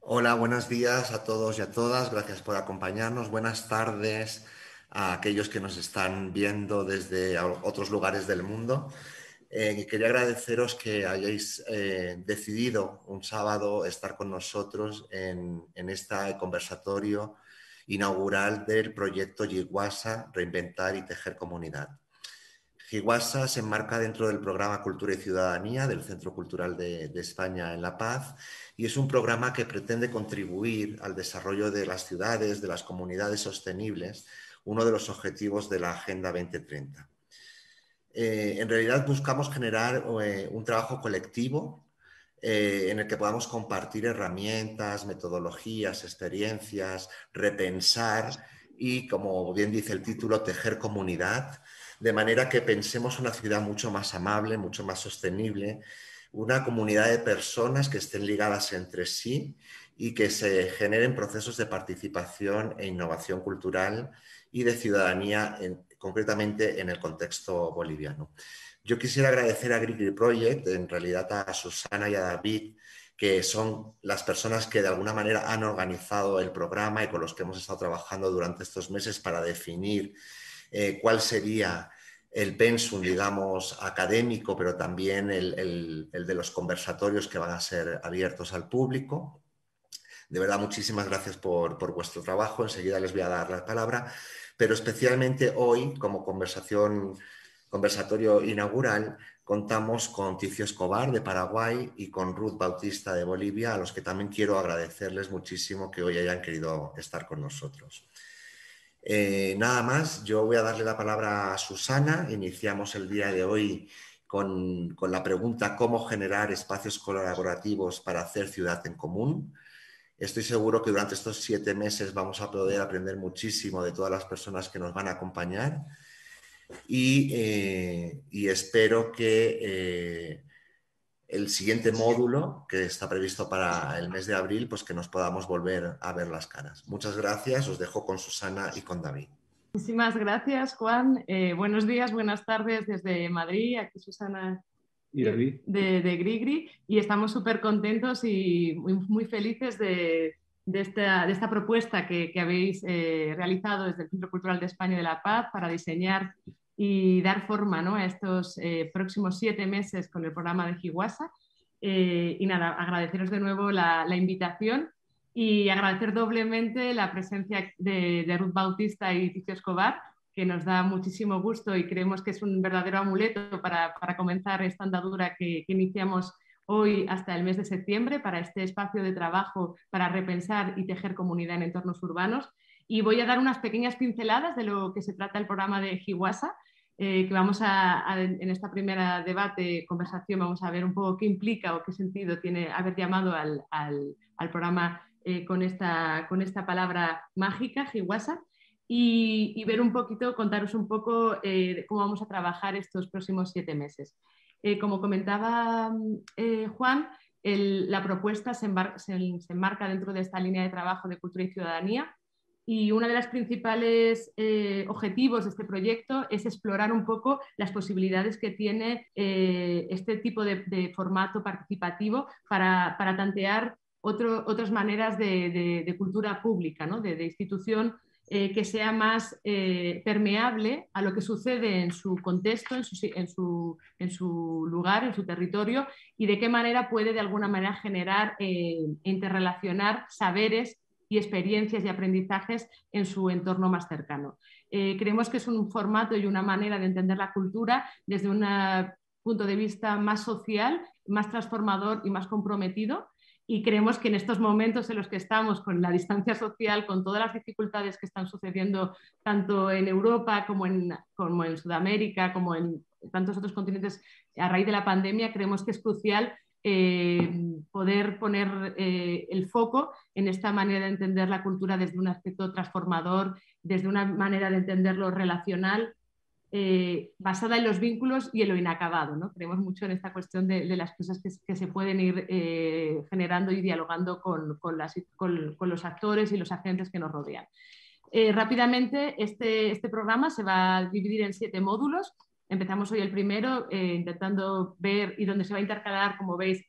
Hola, buenos días a todos y a todas. Gracias por acompañarnos. Buenas tardes a aquellos que nos están viendo desde otros lugares del mundo. Quería agradeceros que hayáis decidido un sábado estar con nosotros en este conversatorio inaugural del proyecto Yiguasa, Reinventar y Tejer Comunidad. Higuasa se enmarca dentro del programa Cultura y Ciudadanía del Centro Cultural de España en La Paz y es un programa que pretende contribuir al desarrollo de las ciudades, de las comunidades sostenibles, uno de los objetivos de la Agenda 2030. En realidad buscamos generar un trabajo colectivo en el que podamos compartir herramientas, metodologías, experiencias, repensar y, como bien dice el título, tejer comunidad, de manera que pensemos una ciudad mucho más amable, mucho más sostenible, una comunidad de personas que estén ligadas entre sí y que se generen procesos de participación e innovación cultural y de ciudadanía, concretamente en el contexto boliviano. Yo quisiera agradecer a Grigri Project, en realidad a Susana y a David, que son las personas que de alguna manera han organizado el programa y con los que hemos estado trabajando durante estos meses para definir cuál sería el pensum, digamos, académico, pero también el de los conversatorios que van a ser abiertos al público. De verdad, muchísimas gracias por vuestro trabajo. Enseguida les voy a dar la palabra, pero especialmente hoy, como conversatorio inaugural, contamos con Ticio Escobar de Paraguay y con Ruth Bautista de Bolivia, a los que también quiero agradecerles muchísimo que hoy hayan querido estar con nosotros. Nada más, yo voy a darle la palabra a Susana. Iniciamos el día de hoy con la pregunta ¿cómo generar espacios colaborativos para hacer ciudad en común? Estoy seguro que durante estos 7 meses vamos a poder aprender muchísimo de todas las personas que nos van a acompañar y espero que el siguiente módulo, que está previsto para el mes de abril, pues que nos podamos volver a ver las caras. Muchas gracias, os dejo con Susana y con David. Muchísimas gracias, Juan. Buenos días, buenas tardes desde Madrid. Aquí Susana Y David. de Grigri y estamos súper contentos y muy felices de esta propuesta que habéis realizado desde el Centro Cultural de España de La Paz para diseñar y dar forma, ¿no?, a estos próximos 7 meses con el programa de Higuasa. Y nada, agradeceros de nuevo la invitación y agradecer doblemente la presencia de Ruth Bautista y Ticio Escobar, que nos da muchísimo gusto y creemos que es un verdadero amuleto para comenzar esta andadura que iniciamos hoy hasta el mes de septiembre para este espacio de trabajo para repensar y tejer comunidad en entornos urbanos. Y voy a dar unas pequeñas pinceladas de lo que se trata el programa de Higuasa, que vamos en esta primera debate, conversación, vamos a ver un poco qué implica o qué sentido tiene haber llamado al programa con esta palabra mágica, Higuasa, y ver un poquito, contaros un poco cómo vamos a trabajar estos próximos 7 meses. Como comentaba Juan, la propuesta se enmarca dentro de esta línea de trabajo de cultura y ciudadanía y uno de los principales objetivos de este proyecto es explorar un poco las posibilidades que tiene este tipo de formato participativo para tantear otras maneras de cultura pública, ¿no?, de institución que sea más permeable a lo que sucede en su contexto, en su lugar, en su territorio, y de qué manera puede de alguna manera generar interrelacionar saberes y experiencias y aprendizajes en su entorno más cercano. Creemos que es un formato y una manera de entender la cultura desde un punto de vista más social, más transformador y más comprometido. Y creemos que en estos momentos en los que estamos, con la distancia social, con todas las dificultades que están sucediendo tanto en Europa como en Sudamérica, como en tantos otros continentes a raíz de la pandemia, creemos que es crucial poder poner el foco en esta manera de entender la cultura desde un aspecto transformador, desde una manera de entenderlo relacional, basada en los vínculos y en lo inacabado, ¿no? Creemos mucho en esta cuestión de las cosas que se pueden ir generando y dialogando con los actores y los agentes que nos rodean. Rápidamente, este programa se va a dividir en 7 módulos. Empezamos hoy el primero, intentando ver y donde se va a intercalar, como veis,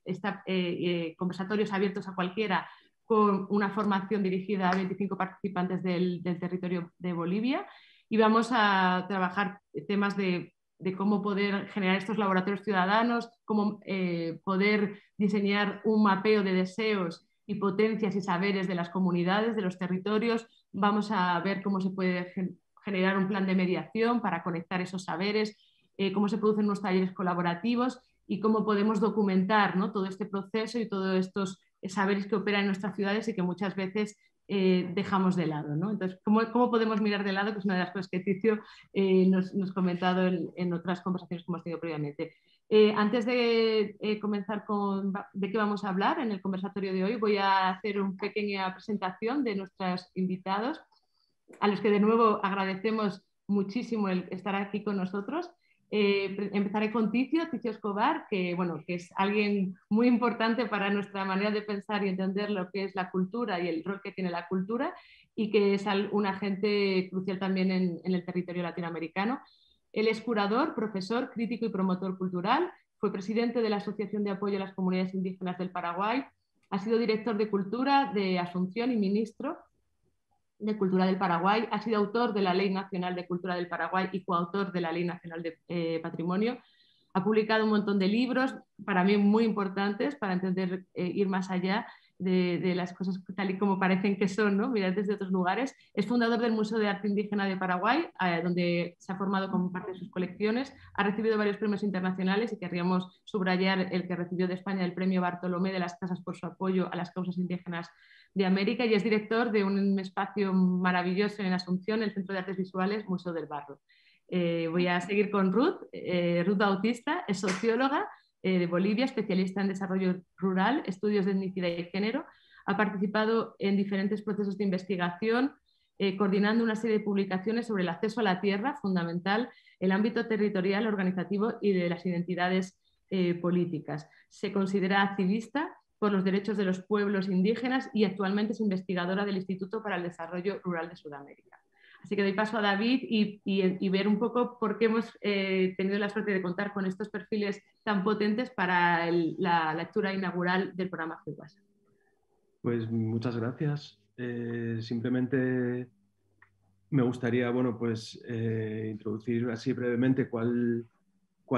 conversatorios abiertos a cualquiera con una formación dirigida a 25 participantes del territorio de Bolivia, y vamos a trabajar temas de cómo poder generar estos laboratorios ciudadanos, cómo poder diseñar un mapeo de deseos y potencias y saberes de las comunidades, de los territorios. Vamos a ver cómo se puede generar un plan de mediación para conectar esos saberes, cómo se producen unos talleres colaborativos y cómo podemos documentar, ¿no?, todo este proceso y todos estos saberes que operan en nuestras ciudades y que muchas veces dejamos de lado, ¿no? Entonces, ¿cómo podemos mirar de lado? Que es una de las cosas que Ticio nos ha comentado en otras conversaciones que hemos tenido previamente. Antes de comenzar con de qué vamos a hablar en el conversatorio de hoy, voy a hacer una pequeña presentación de nuestros invitados, a los que de nuevo agradecemos muchísimo el estar aquí con nosotros. Empezaré con Ticio Escobar, que, bueno, que es alguien muy importante para nuestra manera de pensar y entender lo que es la cultura y el rol que tiene la cultura, y que es un agente crucial también en el territorio latinoamericano. Él es curador, profesor, crítico y promotor cultural, fue presidente de la Asociación de Apoyo a las Comunidades Indígenas del Paraguay, ha sido director de Cultura de Asunción y ministro de Cultura del Paraguay, ha sido autor de la Ley Nacional de Cultura del Paraguay y coautor de la Ley Nacional de Patrimonio. Ha publicado un montón de libros, para mí muy importantes, para entender, ir más allá de las cosas tal y como parecen que son, ¿no?, mirar desde otros lugares. Es fundador del Museo de Arte Indígena de Paraguay, donde se ha formado como parte de sus colecciones. Ha recibido varios premios internacionales y querríamos subrayar el que recibió de España el premio Bartolomé de las Casas por su apoyo a las causas indígenas de América, y es director de un espacio maravilloso en Asunción, el Centro de Artes Visuales Museo del Barro. Voy a seguir con Ruth. Ruth Bautista es socióloga de Bolivia, especialista en desarrollo rural, estudios de etnicidad y género. Ha participado en diferentes procesos de investigación, coordinando una serie de publicaciones sobre el acceso a la tierra, fundamental, el ámbito territorial, organizativo y de las identidades políticas. Se considera activista por los derechos de los pueblos indígenas y actualmente es investigadora del Instituto para el Desarrollo Rural de Sudamérica. Así que doy paso a David y ver un poco por qué hemos tenido la suerte de contar con estos perfiles tan potentes para la lectura inaugural del programa Hiwasa. Pues muchas gracias. Simplemente me gustaría, bueno, pues introducir así brevemente cuál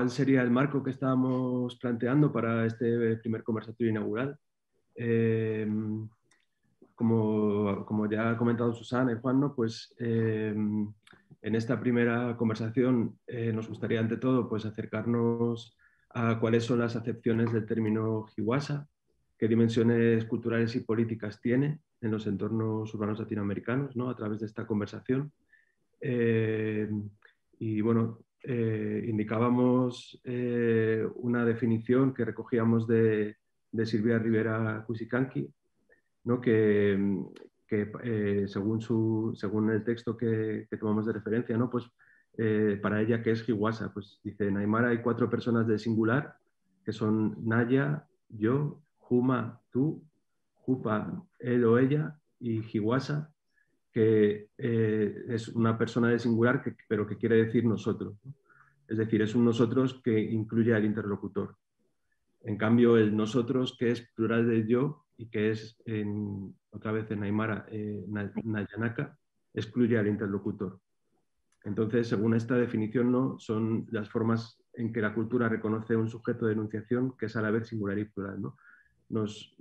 sería el marco que estábamos planteando para este primer conversatorio inaugural. Como ya ha comentado Susana y Juan, ¿no?, pues en esta primera conversación nos gustaría ante todo pues acercarnos a cuáles son las acepciones del término Hiwasa, qué dimensiones culturales y políticas tiene en los entornos urbanos latinoamericanos, ¿no?, a través de esta conversación. Y bueno, indicábamos una definición que recogíamos de Silvia Rivera Cusicanqui, ¿no?, que según el texto que tomamos de referencia, ¿no?, pues para ella, ¿qué es Hiwasa? Pues dice, en Aymara hay 4 personas de singular, que son Naya, yo, Juma, tú, Jupa, él o ella, y Hiwasa, que es una persona de singular, pero que quiere decir nosotros, ¿no? Es decir, es un nosotros que incluye al interlocutor. En cambio, el nosotros, que es plural del yo y que es, otra vez en Aymara, Nayanaka, excluye al interlocutor. Entonces, según esta definición, ¿no?, son las formas en que la cultura reconoce un sujeto de enunciación que es a la vez singular y plural, ¿no? Nos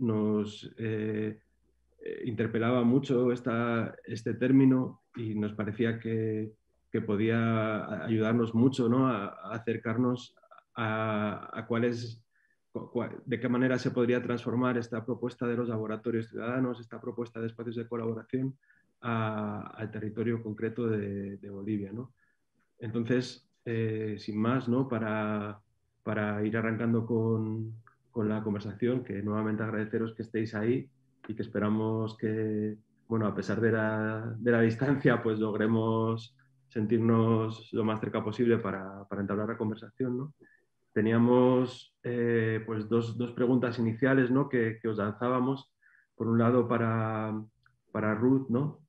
interpelaba mucho este término y nos parecía que podía ayudarnos mucho, ¿no?, a acercarnos a de qué manera se podría transformar esta propuesta de los laboratorios ciudadanos, esta propuesta de espacios de colaboración al territorio concreto de Bolivia, ¿no? Entonces, sin más, ¿no?, para ir arrancando con la conversación, que nuevamente agradeceros que estéis ahí y que esperamos que, bueno, a pesar de la distancia, pues logremos sentirnos lo más cerca posible para entablar la conversación, ¿no? Teníamos pues dos preguntas iniciales, ¿no?, que os lanzábamos. Por un lado, para Ruth, ¿no?,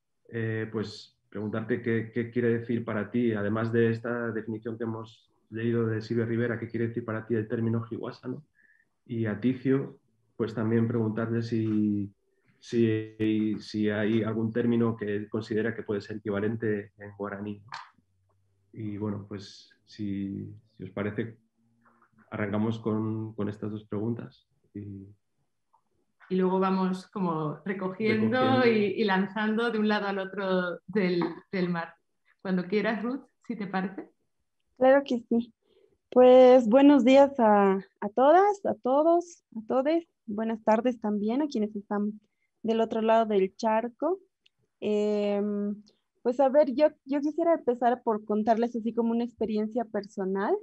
pues preguntarte qué quiere decir para ti, además de esta definición que hemos leído de Silvia Rivera, qué quiere decir para ti el término Hiwasa, ¿no? Y a Ticio, pues también preguntarle si si hay algún término que considera que puede ser equivalente en guaraní. Y bueno, pues si os parece, arrancamos con estas dos preguntas. Y luego vamos como recogiendo y lanzando de un lado al otro del mar. Cuando quieras, Ruth, si te parece. Claro que sí. Pues buenos días a todas, a todos, a todes. Buenas tardes también a quienes están del otro lado del charco. Pues a ver, yo quisiera empezar por contarles así como una experiencia personal,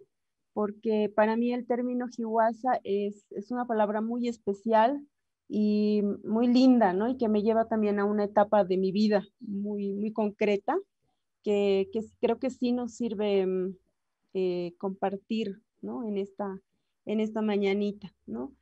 porque para mí el término Hiwasa es una palabra muy especial y muy linda, ¿no? Y que me lleva también a una etapa de mi vida muy concreta, que creo que sí nos sirve compartir, ¿no? En esta mañanita, ¿no?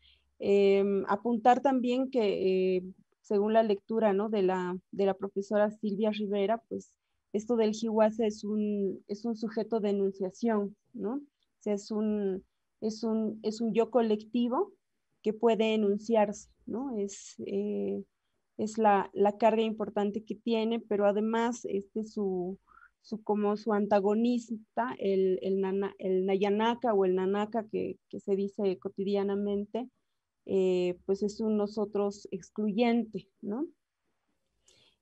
Apuntar también que según la lectura, ¿no? de la profesora Silvia Rivera, pues esto del Hiwasa es un sujeto de enunciación, ¿no? O sea, es un yo colectivo que puede enunciarse, ¿no? Es la carga importante que tiene, pero además como su antagonista, el Nayanaka o el Nanaka que se dice cotidianamente, pues es un nosotros excluyente, ¿no?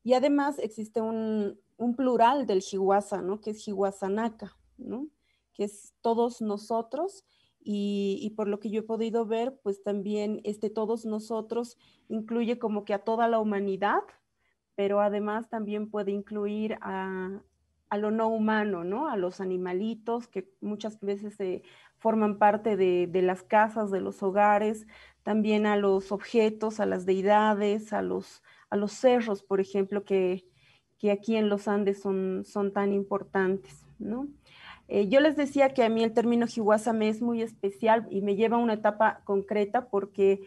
Y además existe un plural del Hiwasa, ¿no? Que es Hiwasanaka, ¿no? Que es todos nosotros, y por lo que yo he podido ver, pues también todos nosotros incluye como que a toda la humanidad, pero además también puede incluir a lo no humano, ¿no? A los animalitos que muchas veces forman parte de las casas, de los hogares, también a los objetos, a las deidades, a los cerros, por ejemplo, que aquí en los Andes son tan importantes, ¿no? Yo les decía que a mí el término Hiwasa me es muy especial y me lleva a una etapa concreta porque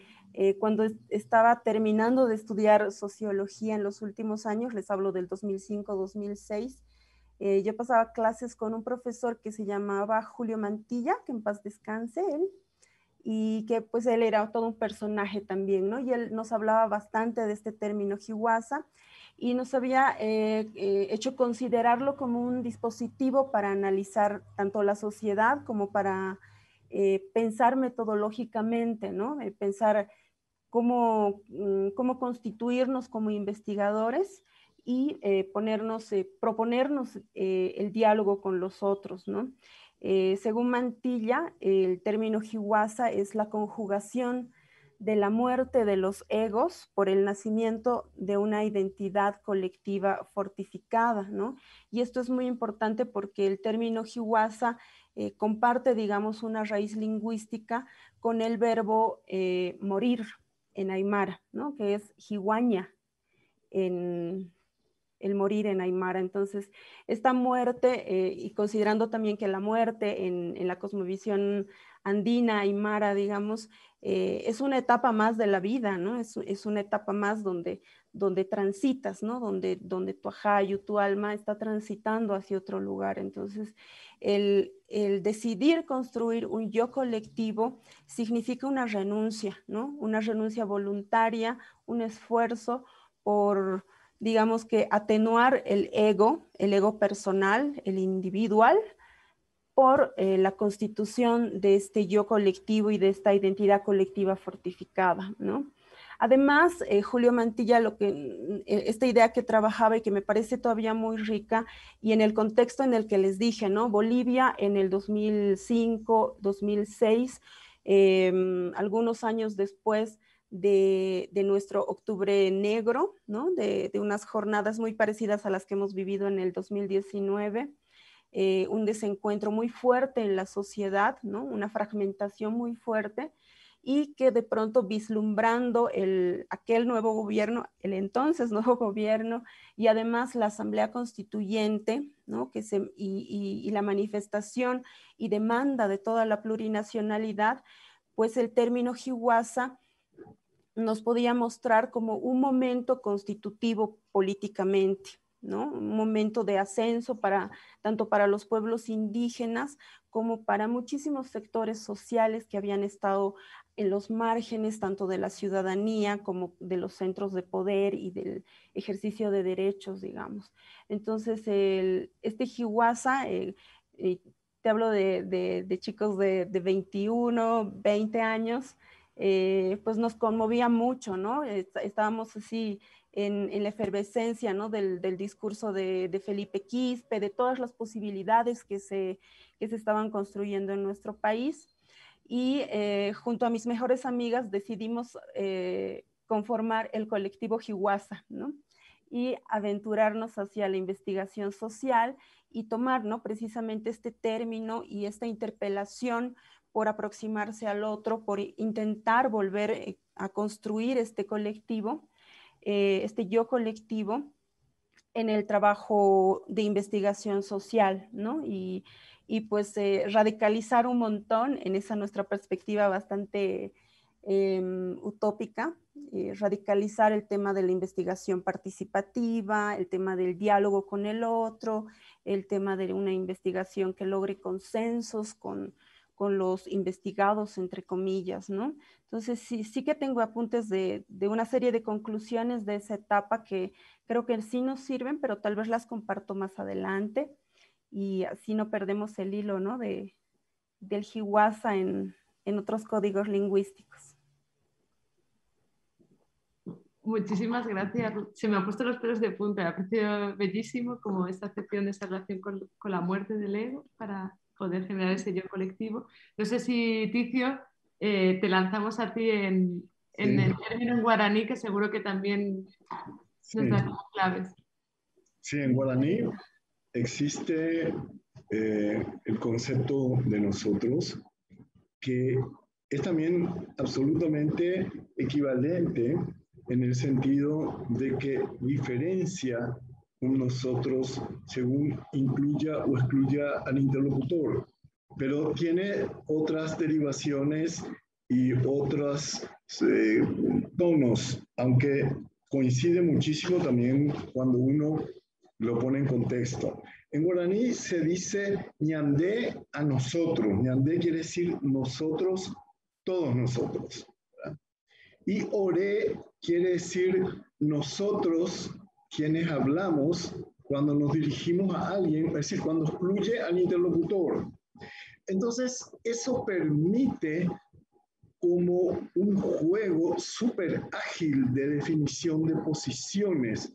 cuando estaba terminando de estudiar sociología en los últimos años, les hablo del 2005-2006, yo pasaba clases con un profesor que se llamaba Julio Mantilla, que en paz descanse él, y que pues él era todo un personaje también, ¿no? Y él nos hablaba bastante de este término Hiwasa y nos había hecho considerarlo como un dispositivo para analizar tanto la sociedad como para pensar metodológicamente, ¿no? Pensar cómo constituirnos como investigadores y proponernos el diálogo con los otros, ¿no? Según Mantilla, el término Hiwasa es la conjugación de la muerte de los egos por el nacimiento de una identidad colectiva fortificada, ¿no? Y esto es muy importante porque el término Hiwasa comparte, digamos, una raíz lingüística con el verbo morir en Aymara, ¿no? Que es Hiwaña en el morir en Aymara. Entonces, esta muerte, y considerando también que la muerte en la cosmovisión andina, Aymara, digamos, es una etapa más de la vida, ¿no? Es una etapa más donde transitas, ¿no? Donde tu ajayu, tu alma está transitando hacia otro lugar. Entonces, el decidir construir un yo colectivo significa una renuncia, ¿no? Una renuncia voluntaria, un esfuerzo por, digamos que, atenuar el ego personal, el individual, por la constitución de este yo colectivo y de esta identidad colectiva fortificada, ¿no? Además, Julio Mantilla, esta idea que trabajaba y que me parece todavía muy rica, y en el contexto en el que les dije, ¿no? Bolivia en el 2005, 2006, algunos años después de nuestro Octubre Negro, ¿no? De unas jornadas muy parecidas a las que hemos vivido en el 2019, un desencuentro muy fuerte en la sociedad, ¿no? Una fragmentación muy fuerte, y que de pronto vislumbrando aquel nuevo gobierno, el entonces nuevo gobierno, y además la Asamblea Constituyente, ¿no? y la manifestación y demanda de toda la plurinacionalidad, pues el término Hiwasa nos podía mostrar como un momento constitutivo políticamente, ¿no? Un momento de ascenso tanto para los pueblos indígenas como para muchísimos sectores sociales que habían estado en los márgenes tanto de la ciudadanía como de los centros de poder y del ejercicio de derechos, digamos. Entonces, este Hiwasa, te hablo de chicos de 21, 20 años, pues nos conmovía mucho, ¿no? Estábamos así en la efervescencia, ¿no? del discurso de Felipe Quispe, de todas las posibilidades que se estaban construyendo en nuestro país. Y junto a mis mejores amigas decidimos conformar el colectivo Hiwasa, ¿no? Y aventurarnos hacia la investigación social y tomar, ¿no? precisamente este término y esta interpelación por aproximarse al otro, por intentar volver a construir este colectivo, este yo colectivo en el trabajo de investigación social, ¿no? Y pues radicalizar un montón en esa nuestra perspectiva bastante utópica, radicalizar el tema de la investigación participativa, el tema del diálogo con el otro, el tema de una investigación que logre consensos con los investigados, entre comillas, ¿no? Entonces, sí que tengo apuntes de una serie de conclusiones de esa etapa que creo que sí nos sirven, pero tal vez las comparto más adelante y así no perdemos el hilo, ¿no? del Hiwasa en otros códigos lingüísticos. Muchísimas gracias. Se me han puesto los pelos de punta. Me ha parecido bellísimo como esta acepción de esa relación con la muerte del ego para poder generar ese yo colectivo. No sé si, Ticio, te lanzamos a ti en el término en guaraní, que seguro que también nos da claves. Sí, en guaraní existe el concepto de nosotros, que es también absolutamente equivalente en el sentido de que diferencia un nosotros según incluya o excluya al interlocutor, pero tiene otras derivaciones y otros tonos, aunque coincide muchísimo también cuando uno lo pone en contexto. En guaraní se dice ñandé a nosotros. Ñandé quiere decir nosotros, todos nosotros, ¿verdad? Y oré quiere decir nosotros quienes hablamos cuando nos dirigimos a alguien, es decir, cuando excluye al interlocutor. Entonces, eso permite como un juego súper ágil de definición de posiciones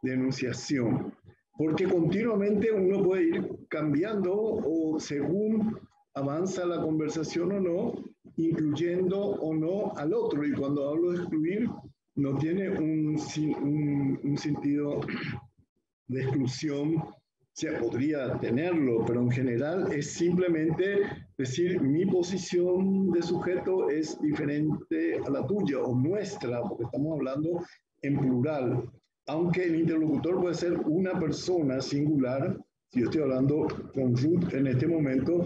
de enunciación, porque continuamente uno puede ir cambiando o según avanza la conversación o no, incluyendo o no al otro. Y cuando hablo de excluir, no tiene un sentido de exclusión, o sea, podría tenerlo, pero en general es simplemente decir mi posición de sujeto es diferente a la tuya o nuestra, porque estamos hablando en plural. Aunque el interlocutor puede ser una persona singular, si yo estoy hablando con Ruth en este momento,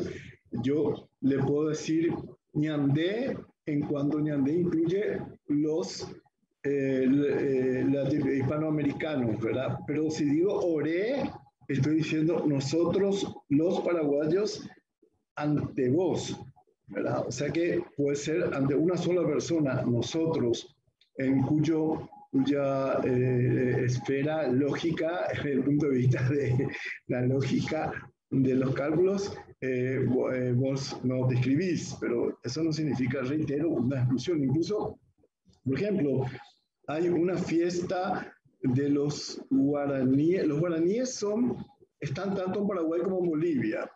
yo le puedo decir ñandé en cuanto ñandé incluye los hispanoamericanos, ¿verdad? Pero si digo oré, estoy diciendo nosotros, los paraguayos, ante vos, ¿verdad? O sea que puede ser ante una sola persona, nosotros, en cuya esfera lógica, desde el punto de vista de la lógica de los cálculos, vos no describís, pero eso no significa, reitero, una exclusión. Incluso, por ejemplo, hay una fiesta de los guaraníes. Los guaraníes están tanto en Paraguay como en Bolivia.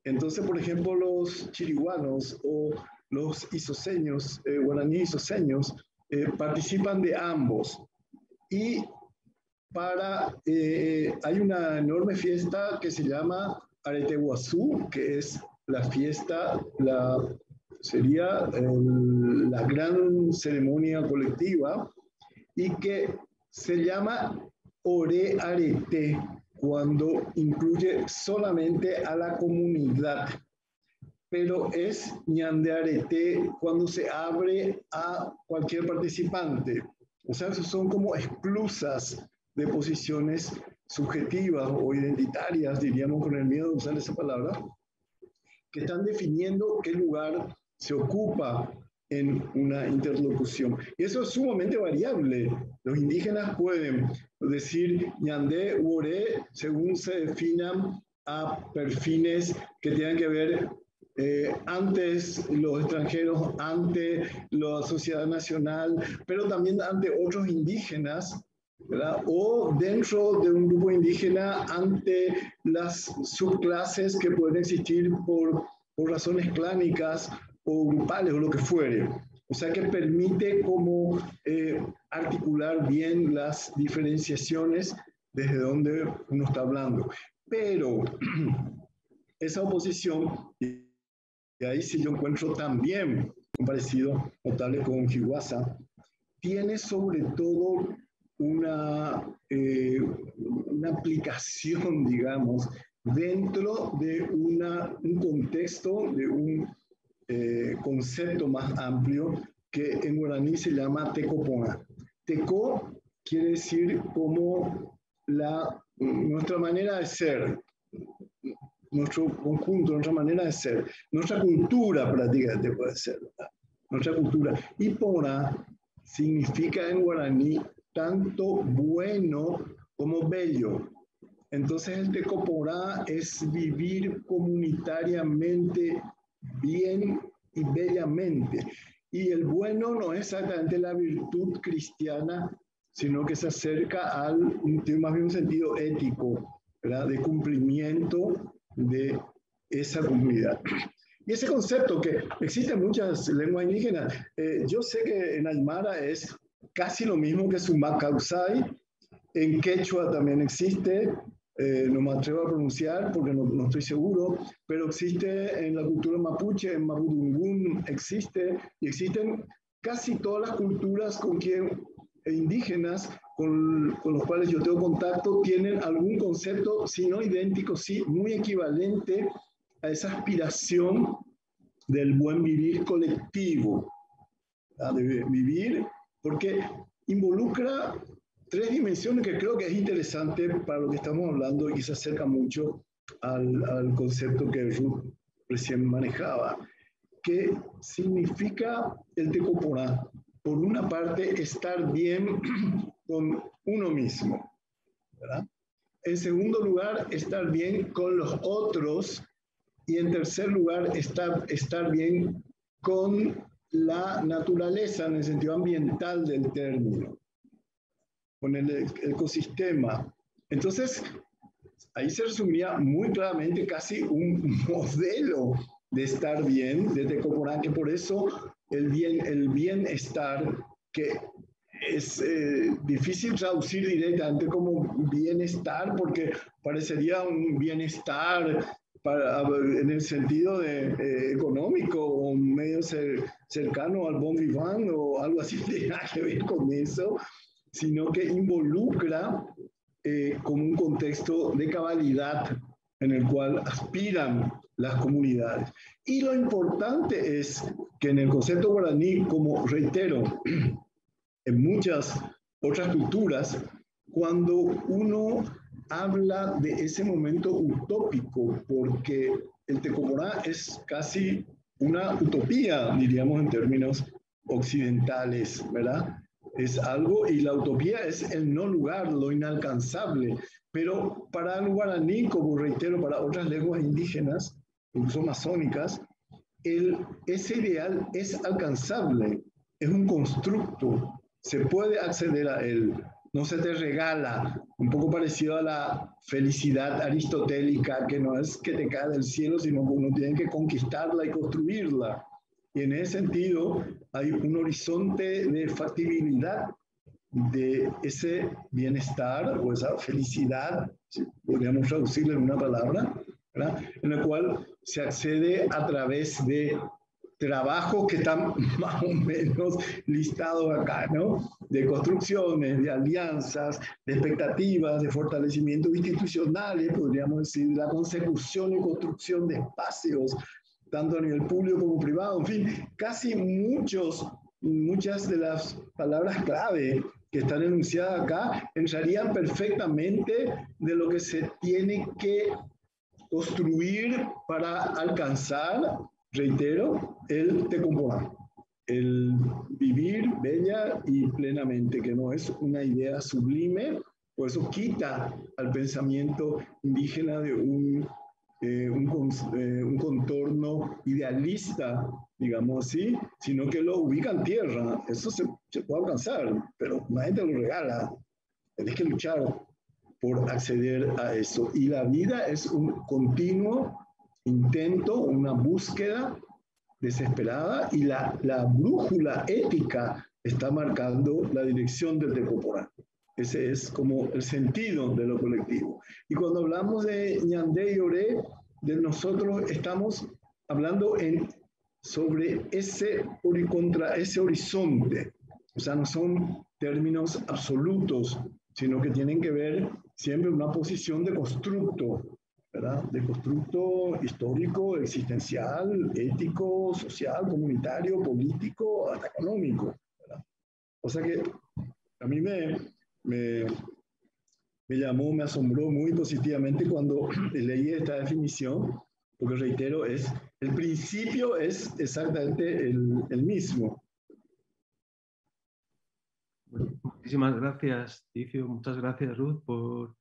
Entonces, por ejemplo, los chiriguanos o los isoseños, guaraníes isoseños, participan de ambos. Y hay una enorme fiesta que se llama Areteguazú, que es la fiesta, sería la gran ceremonia colectiva, y que se llama Ore Arete cuando incluye solamente a la comunidad, pero es ñande arete cuando se abre a cualquier participante. O sea, son como exclusas de posiciones subjetivas o identitarias, diríamos con el miedo de usar esa palabra, que están definiendo qué lugar se ocupa en una interlocución. Y eso es sumamente variable. Los indígenas pueden decir ñandé u oré según se definan a perfiles que tienen que ver antes los extranjeros, ante la sociedad nacional, pero también ante otros indígenas, ¿verdad? O dentro de un grupo indígena ante las subclases que pueden existir por razones clánicas o grupales o lo que fuere. O sea que permite como articular bien las diferenciaciones desde donde uno está hablando. Pero esa oposición, y ahí sí yo encuentro también un parecido notable con Hiwasa, tiene sobre todo una aplicación, digamos, dentro de un contexto, de un concepto más amplio que en guaraní se llama Tecopona. Teco quiere decir como nuestra manera de ser, nuestro conjunto, nuestra manera de ser, nuestra cultura prácticamente puede ser, ¿verdad? Nuestra cultura. Y Pona significa en guaraní tanto bueno como bello. Entonces el Tecoporá es vivir comunitariamente bien y bellamente. Y el bueno no es exactamente la virtud cristiana, sino que se acerca más bien un sentido ético, ¿verdad? De cumplimiento de esa comunidad. Y ese concepto que existe en muchas lenguas indígenas, yo sé que en Aymara es casi lo mismo que Sumacausay, en quechua también existe, no me atrevo a pronunciar porque no estoy seguro, pero existe en la cultura mapuche, en Mapudungún existe, y existen casi todas las culturas indígenas con los cuales yo tengo contacto, tienen algún concepto, si no idéntico, sí, muy equivalente a esa aspiración del buen vivir colectivo, de vivir, porque involucra tres dimensiones que creo que es interesante para lo que estamos hablando y se acerca mucho al concepto que Ruth recién manejaba, que significa el Tecoporá. Por una parte, estar bien con uno mismo, ¿verdad? En segundo lugar, estar bien con los otros. Y en tercer lugar, estar bien con la naturaleza en el sentido ambiental del término, con el ecosistema. Entonces, ahí se resumiría muy claramente casi un modelo de estar bien, de Tecoporá, que por eso el bienestar, que es difícil traducir directamente como bienestar, porque parecería un bienestar en el sentido económico o medio cercano al bon vivant o algo así, no tiene nada que ver con eso, sino que involucra como un contexto de cabalidad en el cual aspiran las comunidades. Y lo importante es que en el concepto guaraní, como reitero, en muchas otras culturas, cuando uno habla de ese momento utópico, porque el Tecoporá es casi una utopía, diríamos en términos occidentales, ¿verdad? Es algo, y la utopía es el no lugar, lo inalcanzable, pero para el guaraní, como reitero, para otras lenguas indígenas, incluso masónicas, ese ideal es alcanzable, es un constructo, se puede acceder a él, no se te regala, un poco parecido a la felicidad aristotélica, que no es que te cae del cielo, sino que uno tiene que conquistarla y construirla. Y en ese sentido hay un horizonte de factibilidad de ese bienestar o esa felicidad, si podríamos traducirlo en una palabra, ¿verdad? En el cual se accede a través de trabajos que están más o menos listados acá, ¿no? De construcciones, de alianzas, de expectativas, de fortalecimiento institucionales, podríamos decir, de la consecución y construcción de espacios, tanto a nivel público como privado, en fin, casi muchas de las palabras clave que están enunciadas acá entrarían perfectamente de lo que se tiene que construir para alcanzar, reitero, el Tecumporá, el vivir bella y plenamente, que no es una idea sublime, por eso quita al pensamiento indígena de un contorno idealista, digamos así, sino que lo ubica en tierra. Eso se puede alcanzar, pero nadie te lo regala. Tienes que luchar por acceder a eso. Y la vida es un continuo intento, una búsqueda desesperada, y la brújula ética está marcando la dirección del Tecumporá. Ese es como el sentido de lo colectivo. Y cuando hablamos de Ñandé y Oré, de nosotros estamos hablando sobre contra ese horizonte. O sea, no son términos absolutos, sino que tienen que ver siempre una posición de constructo, ¿verdad? De constructo histórico, existencial, ético, social, comunitario, político, hasta económico, ¿verdad? O sea que a mí me llamó, me asombró muy positivamente cuando leí esta definición, porque reitero, el principio es exactamente el mismo. Muchísimas gracias, Ticio. Muchas gracias, Ruth, por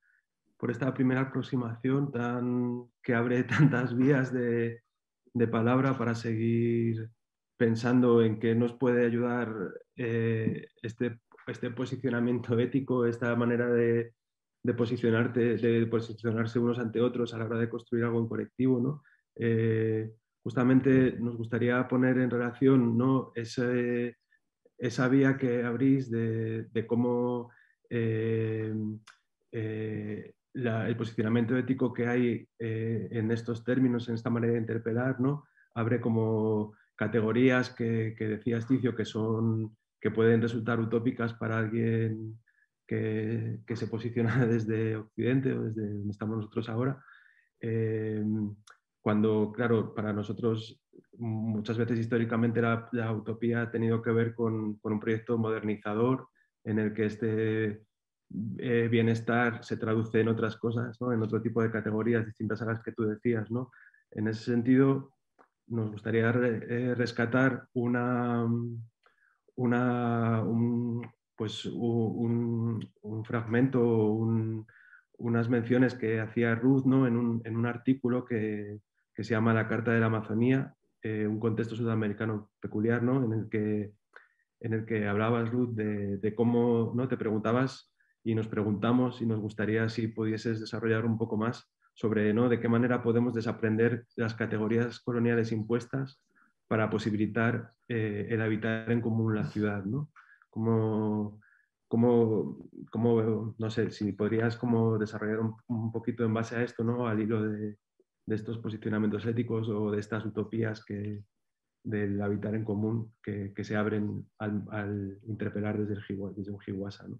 esta primera aproximación que abre tantas vías de palabra para seguir pensando en qué nos puede ayudar este posicionamiento ético, esta manera de posicionarse unos ante otros a la hora de construir algo en colectivo, ¿no? Justamente nos gustaría poner en relación, ¿no?, esa vía que abrís de cómo el posicionamiento ético que hay en estos términos, en esta manera de interpelar, ¿no?, abre como categorías que decías, Ticio, que pueden resultar utópicas para alguien que se posiciona desde Occidente o desde donde estamos nosotros ahora. Cuando, claro, para nosotros muchas veces históricamente la utopía ha tenido que ver con un proyecto modernizador en el que este bienestar se traduce en otras cosas, ¿no?, en otro tipo de categorías distintas a las que tú decías, ¿no? En ese sentido, nos gustaría rescatar un fragmento, unas menciones que hacía Ruth, ¿no?, en un artículo que se llama La Carta de la Amazonía, un contexto sudamericano peculiar, ¿no?, en el que hablabas, Ruth, de cómo, ¿no?, te preguntabas y nos preguntamos y nos gustaría si pudieses desarrollar un poco más sobre, ¿no?, de qué manera podemos desaprender las categorías coloniales impuestas para posibilitar el habitar en común la ciudad, ¿no? No sé, si podrías como desarrollar un poquito en base a esto, ¿no?, al hilo de estos posicionamientos éticos o de estas utopías del habitar en común que se abren al interpelar desde un Hiwasa, ¿no?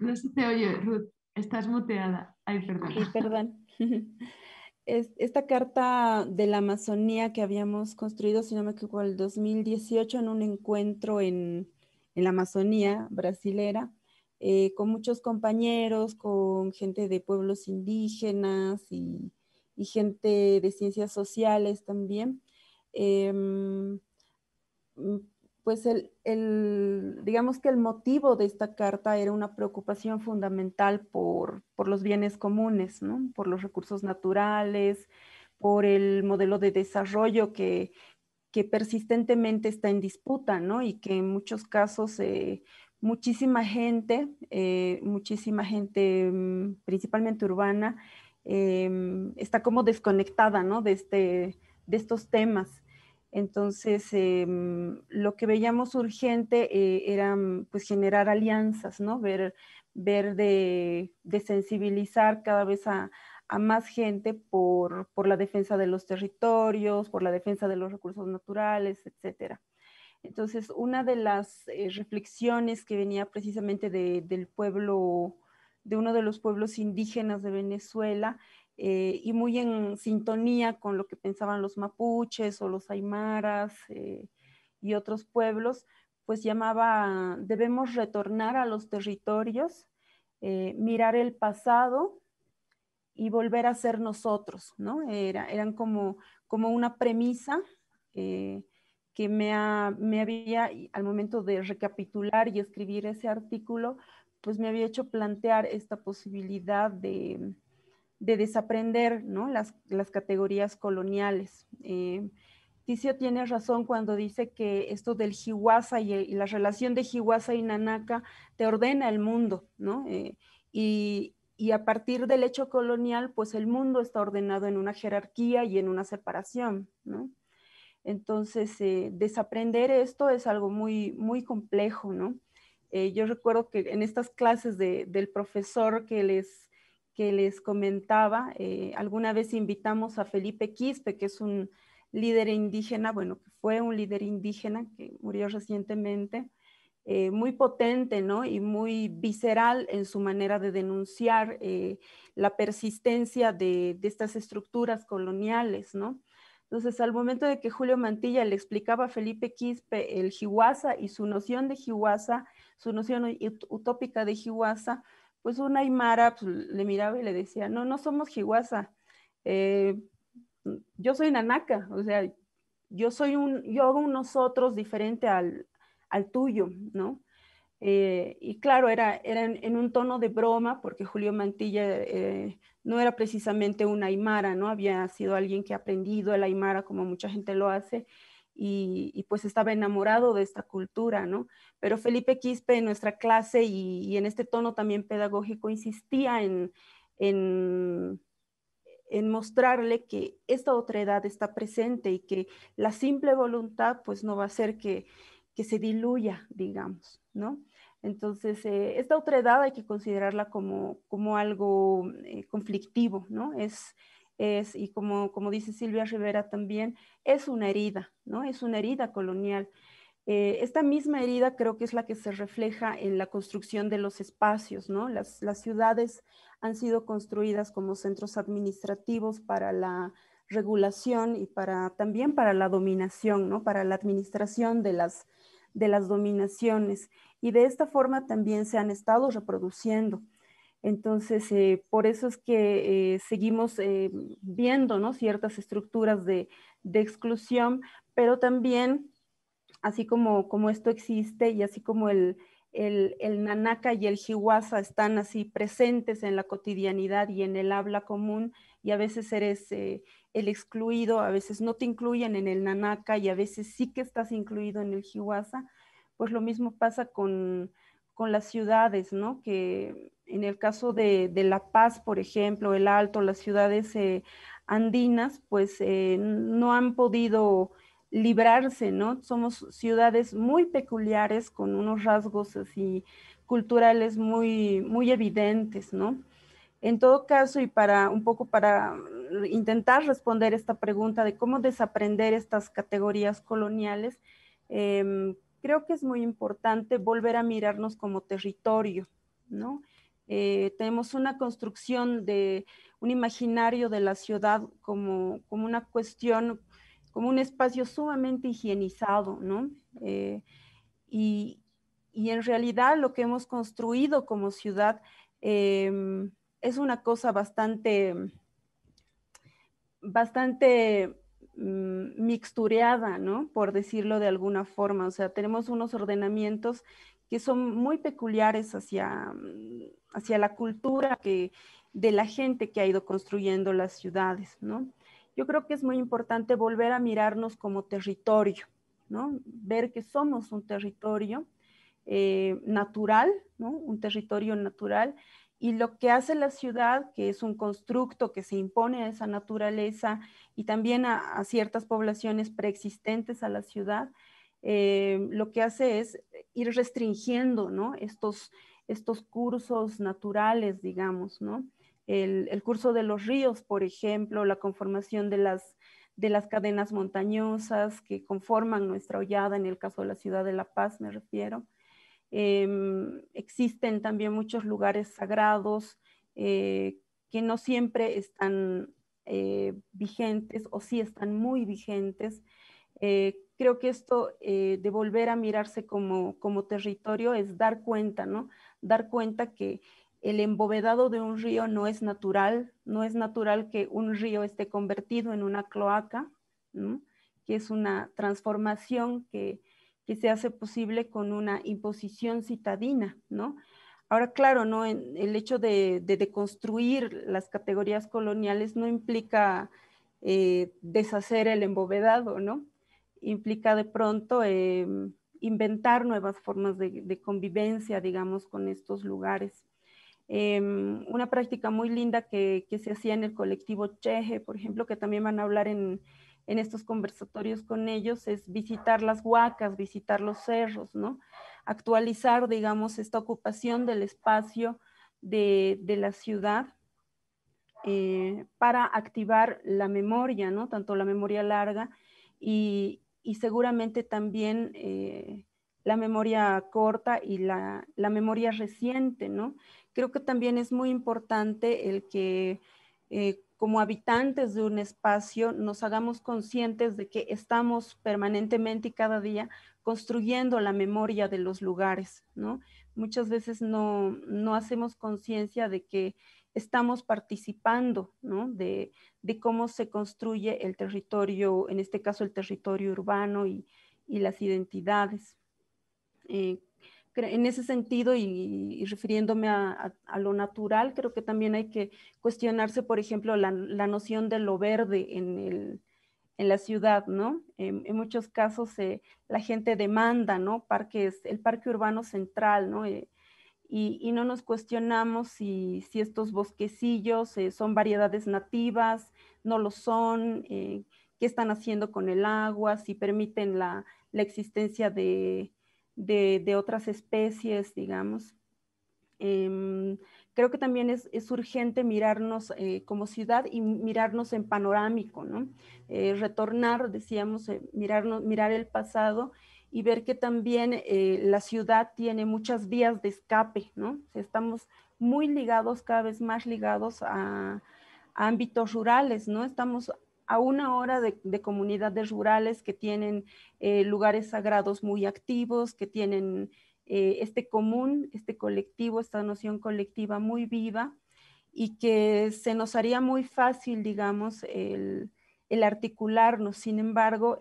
No se te oye, Ruth, estás muteada. Ay, perdón. Sí, perdón. Esta carta de la Amazonía que habíamos construido, si no me equivoco, el 2018 en un encuentro en la Amazonía brasilera, con muchos compañeros, con gente de pueblos indígenas y gente de ciencias sociales también. Pues digamos que el motivo de esta carta era una preocupación fundamental por los bienes comunes, ¿no?, por los recursos naturales, por el modelo de desarrollo que persistentemente está en disputa, ¿no?, y que en muchos casos muchísima gente, principalmente urbana, está como desconectada, ¿no?, de estos temas. Entonces, lo que veíamos urgente era pues generar alianzas, ¿no?, ver de sensibilizar cada vez a más gente por la defensa de los territorios, por la defensa de los recursos naturales, etcétera. Entonces, una de las reflexiones que venía precisamente del pueblo, de uno de los pueblos indígenas de Venezuela, y muy en sintonía con lo que pensaban los mapuches o los aymaras y otros pueblos, pues llamaba, debemos retornar a los territorios, mirar el pasado y volver a ser nosotros, ¿no? Eran como una premisa que me había, al momento de recapitular y escribir ese artículo, pues me había hecho plantear esta posibilidad de desaprender, ¿no? las categorías coloniales. Ticio tiene razón cuando dice que esto del Hiwasa y la relación de Hiwasa y Nanaka te ordena el mundo, ¿no? Y a partir del hecho colonial, pues el mundo está ordenado en una jerarquía y en una separación, ¿no? Entonces, desaprender esto es algo muy, muy complejo, ¿no? Yo recuerdo que en estas clases del profesor que les comentaba, alguna vez invitamos a Felipe Quispe, que es un líder indígena, bueno, que fue un líder indígena que murió recientemente, muy potente, ¿no? Y muy visceral en su manera de denunciar la persistencia de estas estructuras coloniales, ¿no? Entonces, al momento de que Julio Mantilla le explicaba a Felipe Quispe el Hiwasa y su noción de Hiwasa, su noción utópica de Hiwasa, pues una aymara pues, le miraba y le decía, no, no somos Hiwasa, yo soy Nanaka, o sea, yo hago un nosotros diferente al tuyo, ¿no? Y claro, era en un tono de broma, porque Julio Mantilla no era precisamente un aymara, ¿no? Había sido alguien que ha aprendido el aymara como mucha gente lo hace, y pues estaba enamorado de esta cultura, ¿no? Pero Felipe Quispe en nuestra clase y en este tono también pedagógico insistía en, en mostrarle que esta otra edad está presente y que la simple voluntad pues no va a hacer que se diluya, digamos, ¿no? Entonces, esta otra edad hay que considerarla como algo conflictivo, ¿no? Y como dice Silvia Rivera también, es una herida, ¿no? Es una herida colonial. Esta misma herida creo que es la que se refleja en la construcción de los espacios, ¿no? Las ciudades han sido construidas como centros administrativos para la regulación y también para la dominación, ¿no? Para la administración de las dominaciones. Y de esta forma también se han estado reproduciendo. Entonces, por eso es que seguimos viendo, ¿no? Ciertas estructuras de exclusión, pero también así como esto existe y así como el nanaka y el hiwasa están así presentes en la cotidianidad y en el habla común, y a veces eres el excluido, a veces no te incluyen en el nanaka y a veces sí que estás incluido en el hiwasa, pues lo mismo pasa con las ciudades, ¿no? Que en el caso de La Paz, por ejemplo, el Alto, las ciudades andinas, pues no han podido librarse, ¿no? Somos ciudades muy peculiares con unos rasgos así culturales muy, muy evidentes, ¿no? En todo caso, y para un poco para intentar responder esta pregunta de cómo desaprender estas categorías coloniales, creo que es muy importante volver a mirarnos como territorio, ¿no? Tenemos una construcción de un imaginario de la ciudad como una cuestión, como un espacio sumamente higienizado, ¿no? Y, y en realidad lo que hemos construido como ciudad es una cosa bastante mixtureada, ¿no? Por decirlo de alguna forma. O sea, tenemos unos ordenamientos que son muy peculiares hacia la cultura de la gente que ha ido construyendo las ciudades, ¿no? Yo creo que es muy importante volver a mirarnos como territorio, ¿no? Ver que somos un territorio natural, ¿no? Un territorio natural, y lo que hace la ciudad, que es un constructo que se impone a esa naturaleza y también a ciertas poblaciones preexistentes a la ciudad, lo que hace es ir restringiendo, ¿no? Estos cursos naturales, digamos, ¿no? El curso de los ríos, por ejemplo, la conformación de las cadenas montañosas que conforman nuestra hollada, en el caso de la ciudad de La Paz me refiero. Existen también muchos lugares sagrados que no siempre están vigentes o sí están muy vigentes. Creo que esto de volver a mirarse como territorio es dar cuenta, ¿no? Dar cuenta que el embovedado de un río no es natural que un río esté convertido en una cloaca, ¿no? Que es una transformación que se hace posible con una imposición citadina, ¿no? Ahora, claro, ¿no? El hecho de deconstruir las categorías coloniales no implica deshacer el embovedado, ¿no? Implica de pronto inventar nuevas formas de convivencia, digamos, con estos lugares. Una práctica muy linda que se hacía en el colectivo Cheje, por ejemplo, que también van a hablar en estos conversatorios con ellos, es visitar las huacas, visitar los cerros, ¿no? Actualizar, digamos, esta ocupación del espacio de la ciudad para activar la memoria, ¿no? Tanto la memoria larga y seguramente también la memoria corta y la memoria reciente, ¿no? Creo que también es muy importante el que como habitantes de un espacio nos hagamos conscientes de que estamos permanentemente y cada día construyendo la memoria de los lugares, ¿no? Muchas veces no hacemos conciencia de que estamos participando, ¿no? de cómo se construye el territorio, en este caso el territorio urbano y las identidades. En ese sentido, y refiriéndome a lo natural, creo que también hay que cuestionarse, por ejemplo, la noción de lo verde en la ciudad, ¿no? En muchos casos la gente demanda, ¿no? El parque urbano central, ¿no? Y no nos cuestionamos si estos bosquecillos son variedades nativas, no lo son, qué están haciendo con el agua, si permiten la existencia de otras especies, digamos. Creo que también es urgente mirarnos como ciudad y mirarnos en panorámico, ¿no? Retornar, decíamos, mirar el pasado y ver que también la ciudad tiene muchas vías de escape, ¿no? O sea, estamos muy ligados, cada vez más ligados a ámbitos rurales, ¿no? Estamos a una hora de comunidades rurales que tienen lugares sagrados muy activos, que tienen este común, este colectivo, esta noción colectiva muy viva y que se nos haría muy fácil, digamos, el articularnos. Sin embargo,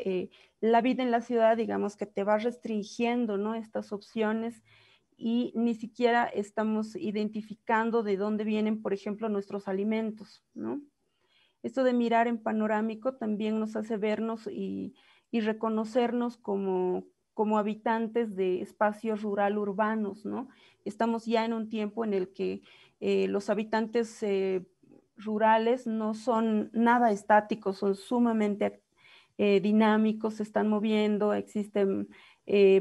la vida en la ciudad, digamos, que te va restringiendo, ¿no? Estas opciones y ni siquiera estamos identificando de dónde vienen, por ejemplo, nuestros alimentos, ¿no? Esto de mirar en panorámico también nos hace vernos y reconocernos como habitantes de espacios rural urbanos, ¿no? Estamos ya en un tiempo en el que los habitantes rurales no son nada estáticos, son sumamente dinámicos, se están moviendo, existen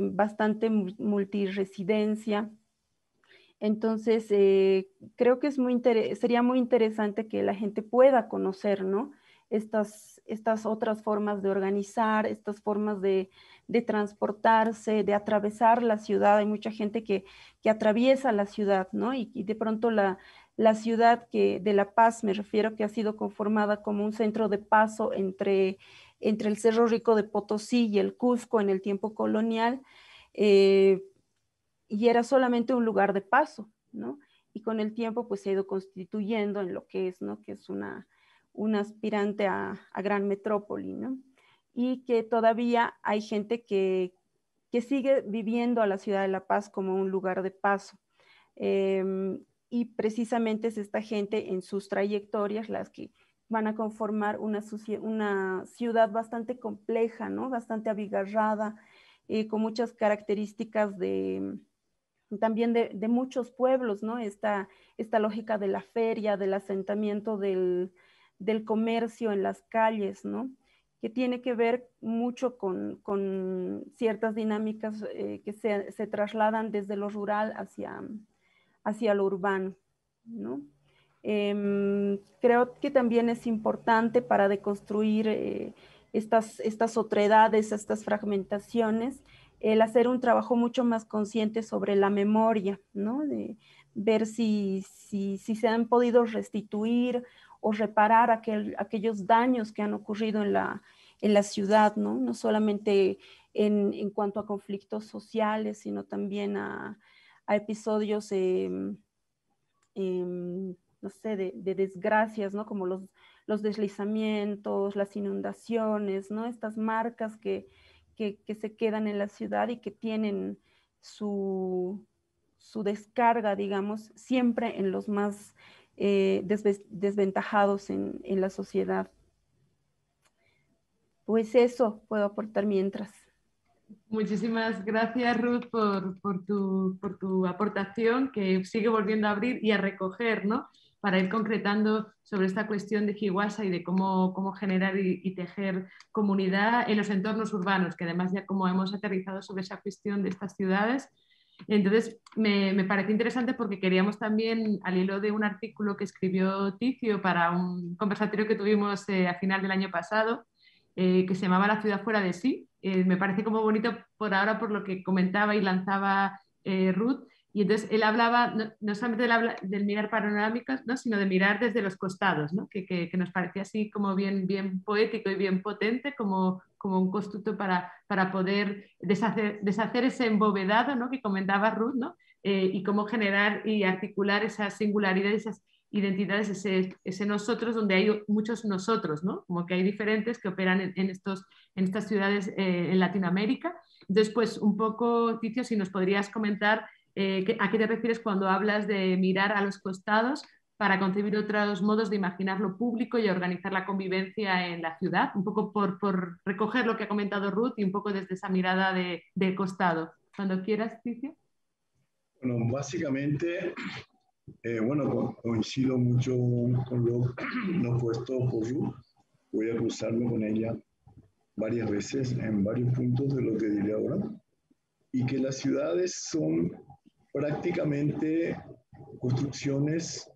bastante multiresidencia. Entonces, creo que sería muy interesante que la gente pueda conocer, ¿no? Estas otras formas de organizar, estas formas de transportarse, de atravesar la ciudad. Hay mucha gente que atraviesa la ciudad, ¿no? Y de pronto la ciudad de La Paz, me refiero, que ha sido conformada como un centro de paso entre el Cerro Rico de Potosí y el Cusco en el tiempo colonial, y era solamente un lugar de paso, ¿no? Y con el tiempo pues se ha ido constituyendo en lo que es, ¿no? Que es una aspirante a gran metrópoli, ¿no? Y que todavía hay gente que sigue viviendo a la ciudad de La Paz como un lugar de paso. Y precisamente es esta gente en sus trayectorias las que van a conformar una ciudad bastante compleja, ¿no? Bastante abigarrada, con muchas características también de muchos pueblos, ¿no? Esta lógica de la feria, del asentamiento del comercio en las calles, ¿no? Que tiene que ver mucho con ciertas dinámicas que se trasladan desde lo rural hacia lo urbano, ¿no? Creo que también es importante para deconstruir estas otredades, estas fragmentaciones, el hacer un trabajo mucho más consciente sobre la memoria, ¿no? De ver si se han podido restituir o reparar aquellos daños que han ocurrido en la ciudad, ¿no? No solamente en cuanto a conflictos sociales, sino también a episodios, no sé, de desgracias, ¿no? Como los deslizamientos, las inundaciones, ¿no? Estas marcas que se quedan en la ciudad y que tienen su descarga, digamos, siempre en los más desventajados en la sociedad. Pues eso puedo aportar mientras. Muchísimas gracias, Ruth, por tu aportación, que sigue volviendo a abrir y a recoger, ¿no? Para ir concretando sobre esta cuestión de Hiwasa y de cómo generar y tejer comunidad en los entornos urbanos, que además ya como hemos aterrizado sobre esa cuestión de estas ciudades. Entonces, me parece interesante porque queríamos también, al hilo de un artículo que escribió Ticio para un conversatorio que tuvimos a final del año pasado, que se llamaba La ciudad fuera de sí. Me parece como bonito por ahora por lo que comentaba y lanzaba Ruth. Y entonces él hablaba no solamente del mirar panorámicos, ¿no? Sino de mirar desde los costados, ¿no? que nos parecía así como bien poético y bien potente, como un constructo para poder deshacer ese embovedado, ¿no? Que comentaba Ruth, ¿no? Y cómo generar y articular esas singularidades, esas identidades, ese nosotros donde hay muchos nosotros, ¿no? Como que hay diferentes que operan en estas ciudades en Latinoamérica. Entonces, pues un poco, Ticio, si nos podrías comentar a qué te refieres cuando hablas de mirar a los costados para concebir otros modos de imaginar lo público y organizar la convivencia en la ciudad, un poco por recoger lo que ha comentado Ruth y un poco desde esa mirada de costado. Cuando quieras, Ticio. Bueno, básicamente, bueno, coincido mucho con lo puesto por Ruth. Voy a cruzarme con ella varias veces en varios puntos de lo que diré ahora. Y que las ciudades son prácticamente construcciones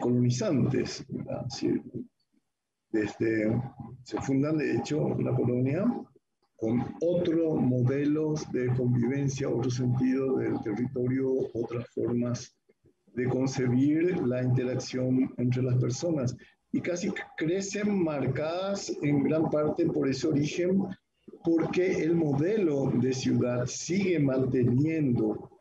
colonizantes, ¿verdad? Sí, se fundan, de hecho, la colonia con otros modelos de convivencia, otro sentido del territorio, otras formas de concebir la interacción entre las personas. Y casi crecen marcadas en gran parte por ese origen, porque el modelo de ciudad sigue manteniendo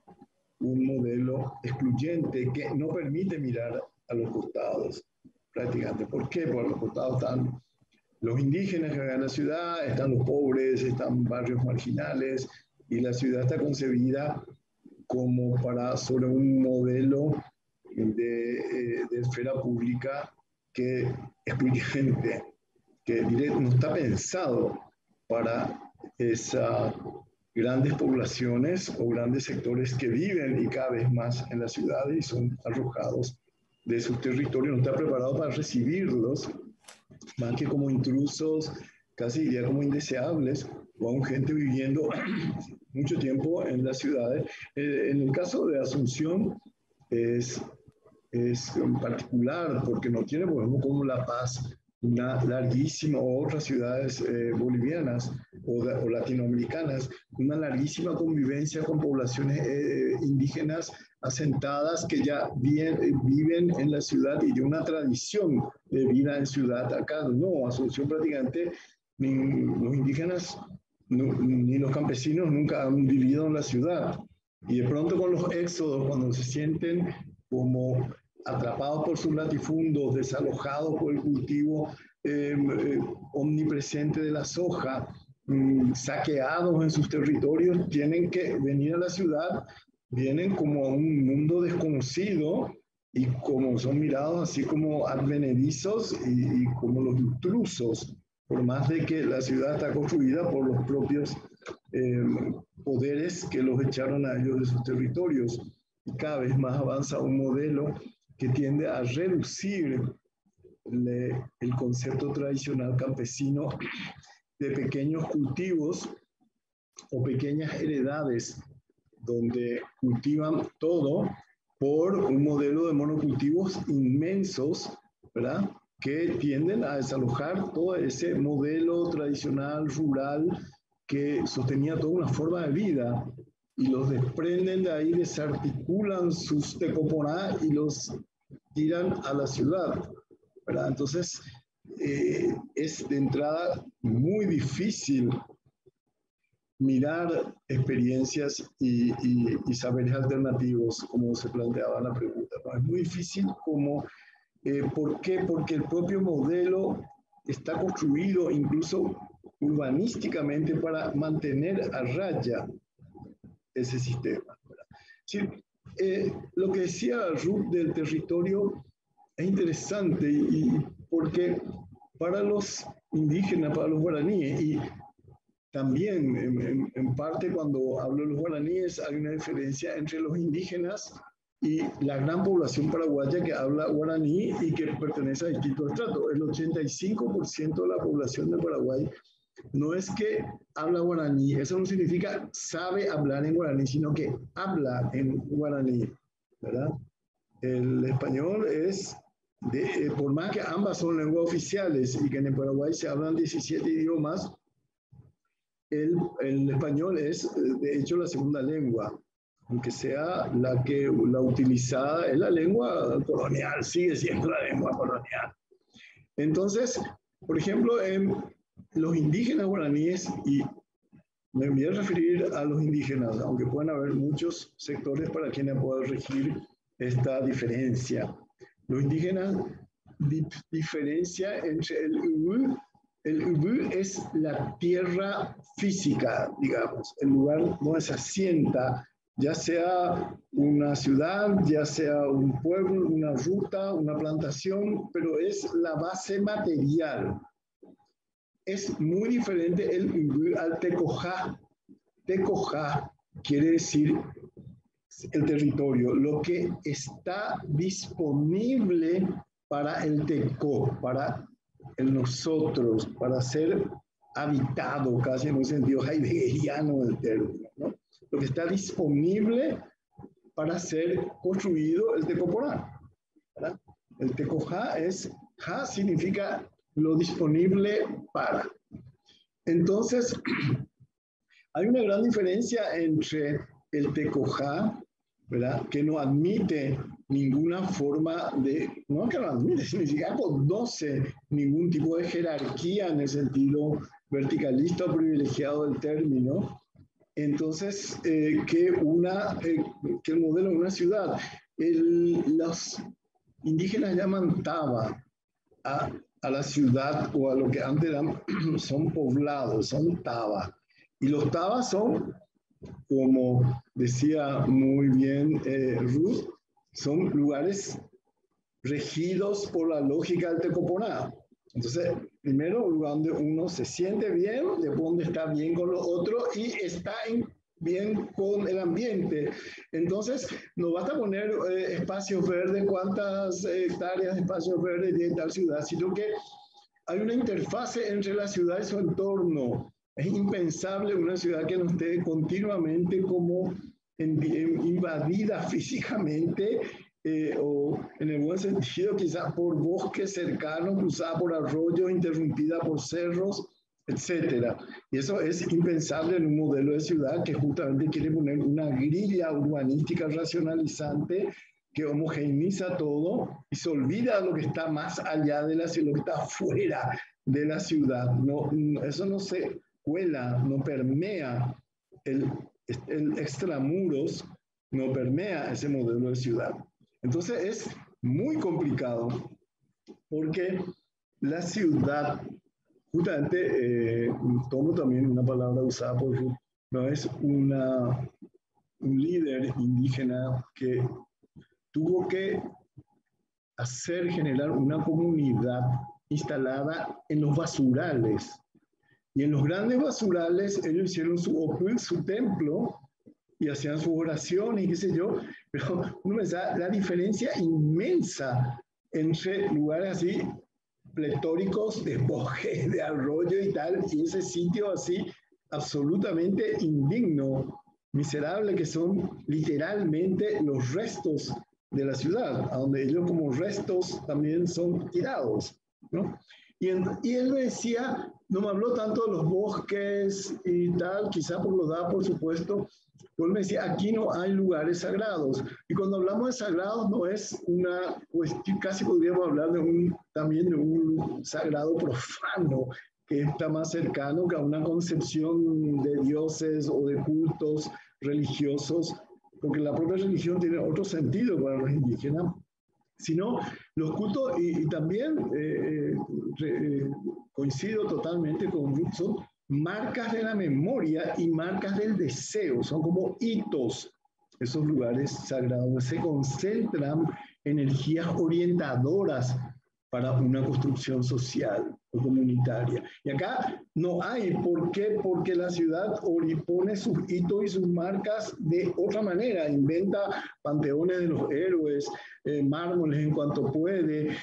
un modelo excluyente que no permite mirar a los costados, prácticamente. ¿Por qué? Porque a los costados están los indígenas que viven en la ciudad, están los pobres, están barrios marginales, y la ciudad está concebida como sobre un modelo de esfera pública que excluye gente, que no está pensado para esas grandes poblaciones o grandes sectores que viven y cada vez más en las ciudades y son arrojados de sus territorios, no está preparado para recibirlos, más que como intrusos, casi diría como indeseables, o aún gente viviendo mucho tiempo en las ciudades. En el caso de Asunción es particular porque no tiene, por ejemplo, como La Paz, una larguísima, o otras ciudades bolivianas o latinoamericanas, una larguísima convivencia con poblaciones indígenas asentadas que ya viven en la ciudad y de una tradición de vida en ciudad. Acá no, Asunción prácticamente ni los indígenas ni los campesinos nunca han vivido en la ciudad. Y de pronto con los éxodos, cuando se sienten como atrapados por sus latifundos, desalojados por el cultivo omnipresente de la soja, saqueados en sus territorios, tienen que venir a la ciudad, vienen como a un mundo desconocido y como son mirados así como advenedizos y como los intrusos, por más de que la ciudad está construida por los propios poderes que los echaron a ellos de sus territorios. Y cada vez más avanza un modelo que tiende a reducir el concepto tradicional campesino de pequeños cultivos o pequeñas heredades donde cultivan todo por un modelo de monocultivos inmensos, ¿verdad? Que tienden a desalojar todo ese modelo tradicional rural que sostenía toda una forma de vida y los desprenden de ahí, desarticulan sus tecoponá y los tiran a la ciudad, ¿verdad? Entonces, es de entrada muy difícil mirar experiencias y saberes alternativos, como se planteaba en la pregunta, ¿no? Es muy difícil como, ¿por qué? Porque el propio modelo está construido incluso urbanísticamente para mantener a raya ese sistema, ¿verdad? Sí, lo que decía Ruth del territorio es interesante y porque para los indígenas, para los guaraníes, y también en parte cuando hablo de los guaraníes hay una diferencia entre los indígenas y la gran población paraguaya que habla guaraní y que pertenece a distintos estratos. El 85% de la población de Paraguay no es que habla guaraní, eso no significa sabe hablar en guaraní, sino que habla en guaraní, ¿verdad? El español es, por más que ambas son lenguas oficiales y que en el Paraguay se hablan 17 idiomas, el español es, de hecho, la segunda lengua, aunque sea la utilizada, es la lengua colonial, sigue siendo la lengua colonial. Entonces, por ejemplo, los indígenas guaraníes, y me voy a referir a los indígenas, aunque pueden haber muchos sectores para quienes pueda regir esta diferencia. Los indígenas diferencia entre el Ubú es la tierra física, digamos, el lugar donde se asienta, ya sea una ciudad, ya sea un pueblo, una ruta, una plantación, pero es la base material. Es muy diferente el Ubú al Tecojá. Tecojá quiere decir el territorio, lo que está disponible para el Tecó, para el nosotros, para ser habitado, casi en un sentido heideggeriano del término, ¿no? Lo que está disponible para ser construido el Tecoporá, ¿verdad? El Tecojá ja significa lo disponible para. Entonces, hay una gran diferencia entre el Tecojá, ¿verdad? Que no admite ninguna forma de, no que no admite, significa conoce ningún tipo de jerarquía en el sentido verticalista o privilegiado del término. Entonces, que el modelo de una ciudad, los indígenas llaman taba a la ciudad o a lo que antes eran, son poblados, son taba. Y los tabas son, como decía muy bien Ruth, son lugares regidos por la lógica del Tecoponá. Entonces, primero, un lugar donde uno se siente bien, después donde está bien con los otros y está bien con el ambiente. Entonces, no basta poner espacios verdes, cuántas hectáreas de espacios verdes tiene tal ciudad, sino que hay una interfase entre la ciudad y su entorno. Es impensable una ciudad que no esté continuamente como invadida físicamente o en el buen sentido quizás por bosques cercanos, cruzada por arroyos, interrumpida por cerros, etc. Y eso es impensable en un modelo de ciudad que justamente quiere poner una grilla urbanística racionalizante que homogeneiza todo y se olvida lo que está más allá de la ciudad, lo que está fuera de la ciudad. No, eso no se cuela, no permea el extramuros, no permea ese modelo de ciudad. Entonces es muy complicado porque la ciudad, justamente, tomo también una palabra usada por Ruth, no es un líder indígena que tuvo que generar una comunidad instalada en los basurales. Y en los grandes basurales ellos hicieron su templo y hacían sus oraciones y qué sé yo, pero uno pensaba la diferencia inmensa entre lugares así pletóricos de bosques, de arroyo y tal, y ese sitio así absolutamente indigno, miserable, que son literalmente los restos de la ciudad, a donde ellos como restos también son tirados, ¿no? Y él me decía, no me habló tanto de los bosques y tal, quizá por lo da, por supuesto, pero él me decía, aquí no hay lugares sagrados. Y cuando hablamos de sagrados no es una cuestión, casi podríamos hablar también de un sagrado profano, que está más cercano que a una concepción de dioses o de cultos religiosos, porque la propia religión tiene otro sentido para los indígenas, sino los cultos, y también coincido totalmente con Ruth, son marcas de la memoria y marcas del deseo, son como hitos, esos lugares sagrados, se concentran energías orientadoras para una construcción social o comunitaria. Y acá no hay. ¿Por qué? Porque la ciudad pone sus hitos y sus marcas de otra manera. Inventa panteones de los héroes, mármoles en cuanto puede,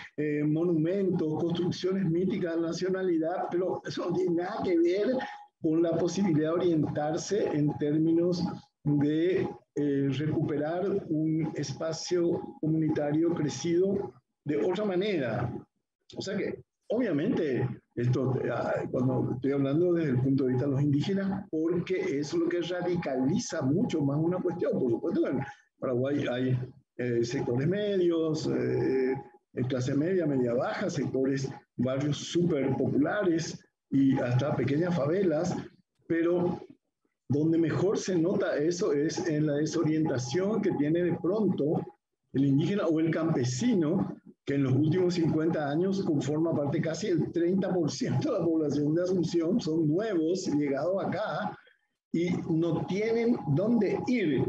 monumentos, construcciones míticas de la nacionalidad, pero eso no tiene nada que ver con la posibilidad de orientarse en términos de recuperar un espacio comunitario crecido de otra manera. O sea que, obviamente, esto, cuando estoy hablando desde el punto de vista de los indígenas, porque es lo que radicaliza mucho más una cuestión. Por supuesto, en Paraguay hay sectores medios, clase media, media baja, sectores, barrios súper populares y hasta pequeñas favelas, pero donde mejor se nota eso es en la desorientación que tiene de pronto el indígena o el campesino, que en los últimos 50 años conforma parte casi el 30% de la población de Asunción, son nuevos, llegados acá, y no tienen dónde ir,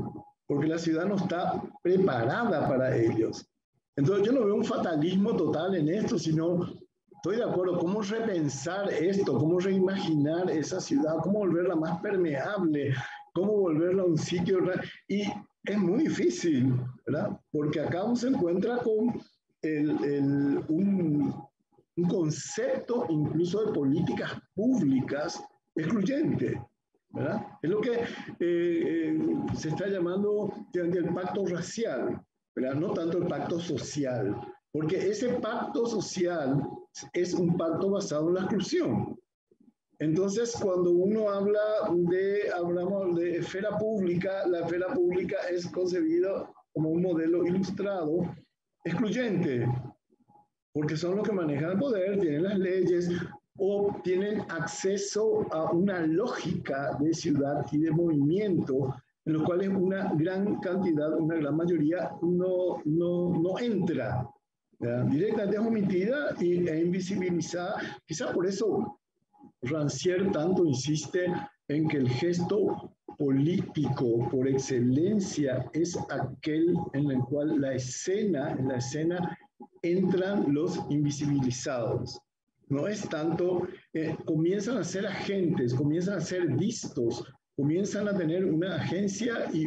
porque la ciudad no está preparada para ellos. Entonces yo no veo un fatalismo total en esto, sino estoy de acuerdo, cómo repensar esto, cómo reimaginar esa ciudad, cómo volverla más permeable, cómo volverla un sitio, y es muy difícil, ¿verdad? Porque acá uno se encuentra con un concepto incluso de políticas públicas excluyente, ¿verdad? Es lo que se está llamando el pacto racial, ¿verdad? No tanto el pacto social, porque ese pacto social es un pacto basado en la exclusión. Entonces, cuando uno hablamos de esfera pública, la esfera pública es concebida como un modelo ilustrado excluyente, porque son los que manejan el poder, tienen las leyes o tienen acceso a una lógica de ciudad y de movimiento en los cuales una gran cantidad, una gran mayoría no entra. Directamente es omitida e invisibilizada. Quizá por eso Rancière tanto insiste en que el gesto político por excelencia es aquel en el cual en la escena entran los invisibilizados. No es tanto, comienzan a ser agentes, comienzan a ser vistos, comienzan a tener una agencia y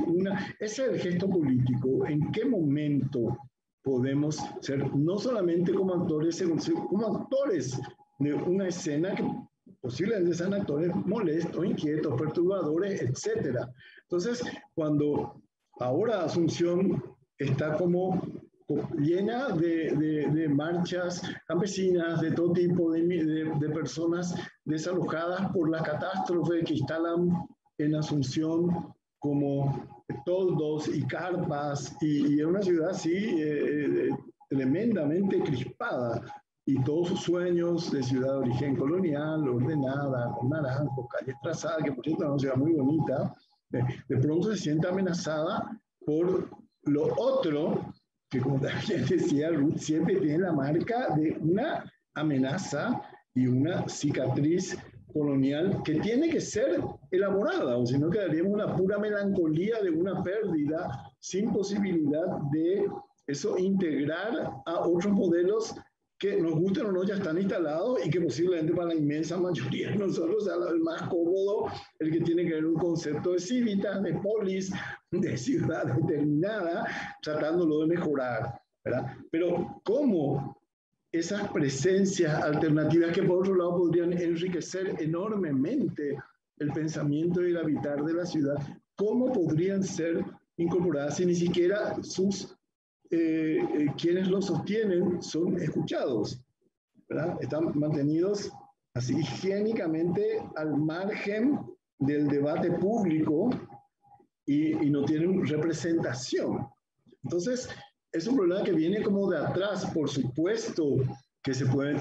ese es el gesto político. ¿En qué momento podemos ser, no solamente como actores, sino como actores de una escena que posiblemente sean actores molestos, inquietos, perturbadores, etc.? Entonces, cuando ahora Asunción está como llena de marchas campesinas, de todo tipo de personas desalojadas por la catástrofe que instalan en Asunción como toldos y carpas, y es una ciudad así tremendamente crispada, y todos sus sueños de ciudad de origen colonial, ordenada, con naranjos, calles trazadas, que por cierto es una ciudad muy bonita, de pronto se siente amenazada por lo otro, que como también decía Ruth, siempre tiene la marca de una amenaza y una cicatriz colonial que tiene que ser elaborada, o si no quedaríamos una pura melancolía de una pérdida sin posibilidad de eso integrar a otros modelos que nos gusten o no ya están instalados y que posiblemente para la inmensa mayoría de nosotros sea el más cómodo, el que tiene que ver un concepto de civitas, de polis, de ciudad determinada, tratándolo de mejorar, ¿verdad? Pero ¿cómo esas presencias alternativas que por otro lado podrían enriquecer enormemente el pensamiento y el habitar de la ciudad, cómo podrían ser incorporadas si ni siquiera quienes lo sostienen son escuchados? ¿verdad? Están mantenidos así higiénicamente al margen del debate público y no tienen representación. Entonces, es un problema que viene como de atrás, por supuesto que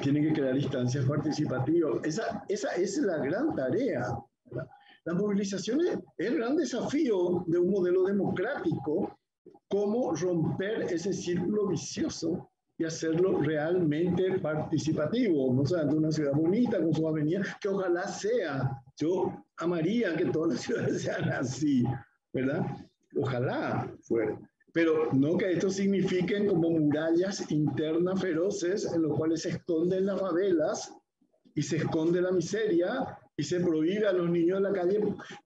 tienen que crear instancias participativas. Esa es la gran tarea, ¿verdad? Las movilizaciones es el gran desafío de un modelo democrático, cómo romper ese círculo vicioso y hacerlo realmente participativo. No sé, una ciudad bonita con su avenida, que ojalá sea. Yo amaría que todas las ciudades sean así, ¿verdad? Ojalá fuera. Pero no que esto signifiquen como murallas internas feroces en los cuales se esconden las favelas y se esconde la miseria y se prohíbe a los niños de la calle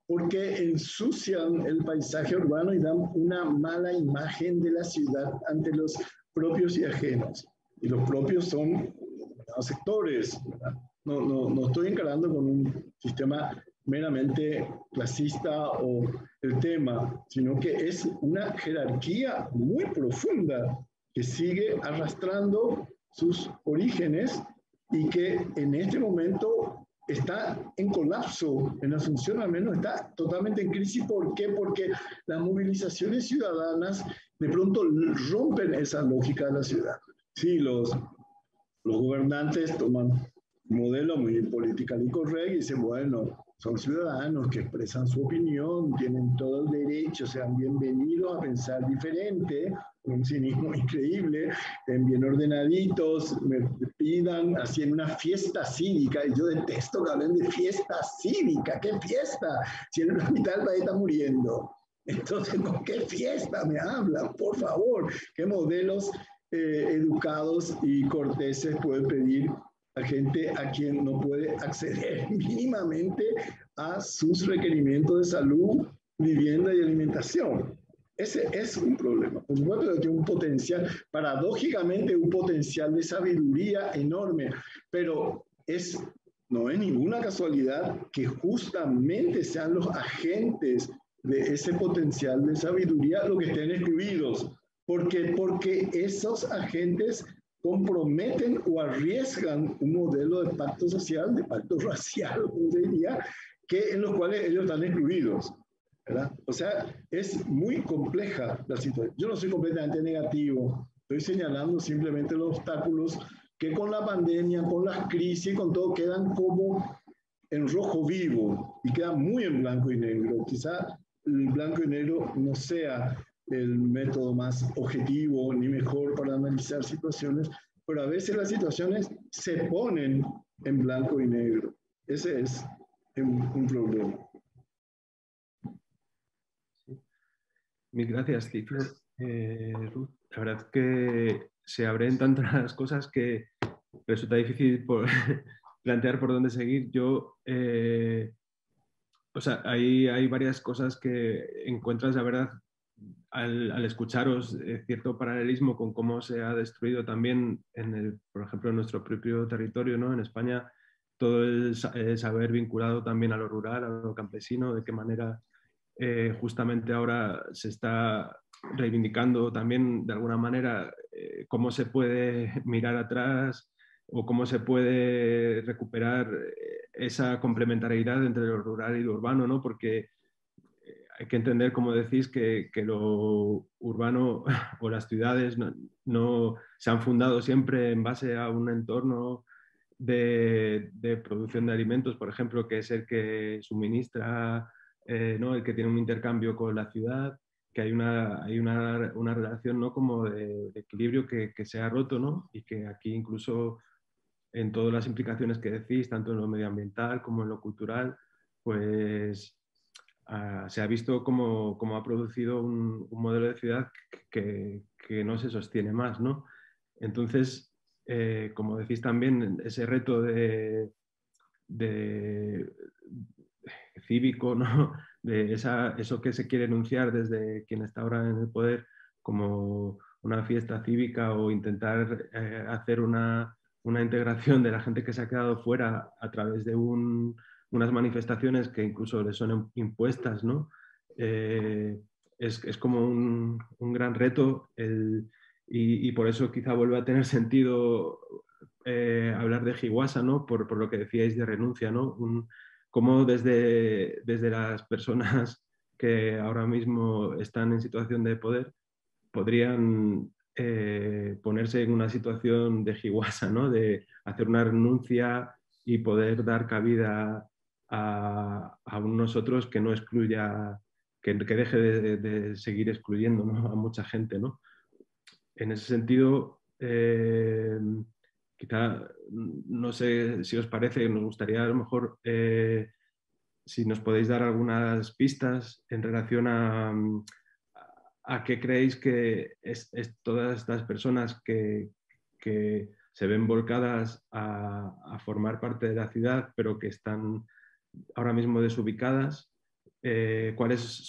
porque ensucian el paisaje urbano y dan una mala imagen de la ciudad ante los propios y ajenos. Y los propios son los sectores, ¿verdad? No estoy encarando con un sistema meramente clasista o el tema, sino que es una jerarquía muy profunda que sigue arrastrando sus orígenes y que en este momento está en colapso. En Asunción al menos está totalmente en crisis. ¿Por qué? Porque las movilizaciones ciudadanas de pronto rompen esa lógica de la ciudad. Sí, los gobernantes toman un modelo muy político y correcto y dicen, bueno, son ciudadanos que expresan su opinión, tienen todo el derecho, sean bienvenidos a pensar diferente, un cinismo increíble, estén bien ordenaditos, me pidan así en una fiesta cívica, y yo detesto que hablen de fiesta cívica. ¿Qué fiesta? Si en la mitad del país está muriendo. Entonces, ¿con qué fiesta me hablan? Por favor, ¿qué modelos educados y corteses pueden pedir a gente a quien no puede acceder mínimamente a sus requerimientos de salud, vivienda y alimentación? Ese es un problema. Por supuesto que tiene un potencial, paradójicamente un potencial de sabiduría enorme, pero no es ninguna casualidad que justamente sean los agentes de ese potencial de sabiduría los que estén excluidos. Porque esos agentes comprometen o arriesgan un modelo de pacto social, de pacto racial, como se diría, en los cuales ellos están excluidos, ¿verdad? O sea, es muy compleja la situación. Yo no soy completamente negativo, estoy señalando simplemente los obstáculos que con la pandemia, con las crisis, con todo, quedan como en rojo vivo y quedan muy en blanco y negro. Quizá el blanco y negro no sea el método más objetivo ni mejor para analizar situaciones, pero a veces las situaciones se ponen en blanco y negro. Ese es un problema. Mil gracias, Ciclo. Ruth, la verdad es que se abren tantas cosas que resulta difícil plantear por dónde seguir. Yo, o sea, hay varias cosas que encuentras, la verdad, al escucharos, cierto paralelismo con cómo se ha destruido también, por ejemplo, en nuestro propio territorio, ¿no? En España, todo el saber vinculado también a lo rural, a lo campesino, de qué manera justamente ahora se está reivindicando también de alguna manera cómo se puede mirar atrás o cómo se puede recuperar esa complementariedad entre lo rural y lo urbano, ¿no? Porque hay que entender, como decís, que lo urbano o las ciudades no se han fundado siempre en base a un entorno de producción de alimentos, por ejemplo, que es el que suministra, ¿no? El que tiene un intercambio con la ciudad, que hay una relación, ¿no? Como de equilibrio que se ha roto, ¿no? Y que aquí incluso en todas las implicaciones que decís, tanto en lo medioambiental como en lo cultural, pues se ha visto cómo ha producido un modelo de ciudad que no se sostiene más, ¿no? Entonces, como decís también, ese reto de cívico, ¿no? De eso que se quiere enunciar desde quien está ahora en el poder como una fiesta cívica o intentar hacer una integración de la gente que se ha quedado fuera a través de unas manifestaciones que incluso les son impuestas, ¿no? Es como un gran reto y por eso quizá vuelve a tener sentido hablar de Higuasa, ¿no? Por lo que decíais de renuncia, ¿no? Cómo desde las personas que ahora mismo están en situación de poder podrían ponerse en una situación de Higuasa, ¿no? De hacer una renuncia y poder dar cabida a unos otros que no excluya, que deje de seguir excluyendo, ¿no? A mucha gente, ¿no? En ese sentido, quizá, no sé si os parece, nos gustaría a lo mejor si nos podéis dar algunas pistas en relación a qué creéis que es todas estas personas que se ven volcadas a formar parte de la ciudad, pero que están ahora mismo desubicadas, ¿cuáles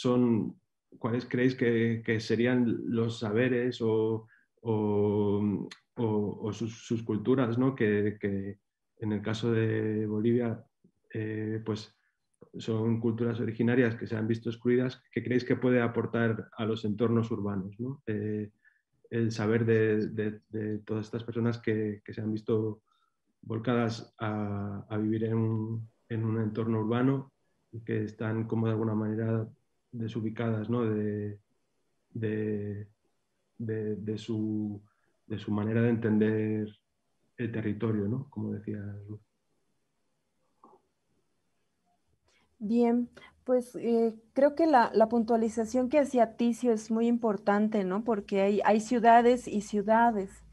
creéis que serían los saberes o sus culturas, ¿no? Que en el caso de Bolivia, pues son culturas originarias que se han visto excluidas, que creéis que puede aportar a los entornos urbanos, ¿no? El saber de todas estas personas que se han visto volcadas a vivir en un entorno urbano y que están como de alguna manera desubicadas, ¿no? de, de su manera de entender el territorio, ¿no? Como decía Ruth. Bien, pues creo que la puntualización que hacía Ticio es muy importante, ¿no? Porque hay ciudades y ciudades.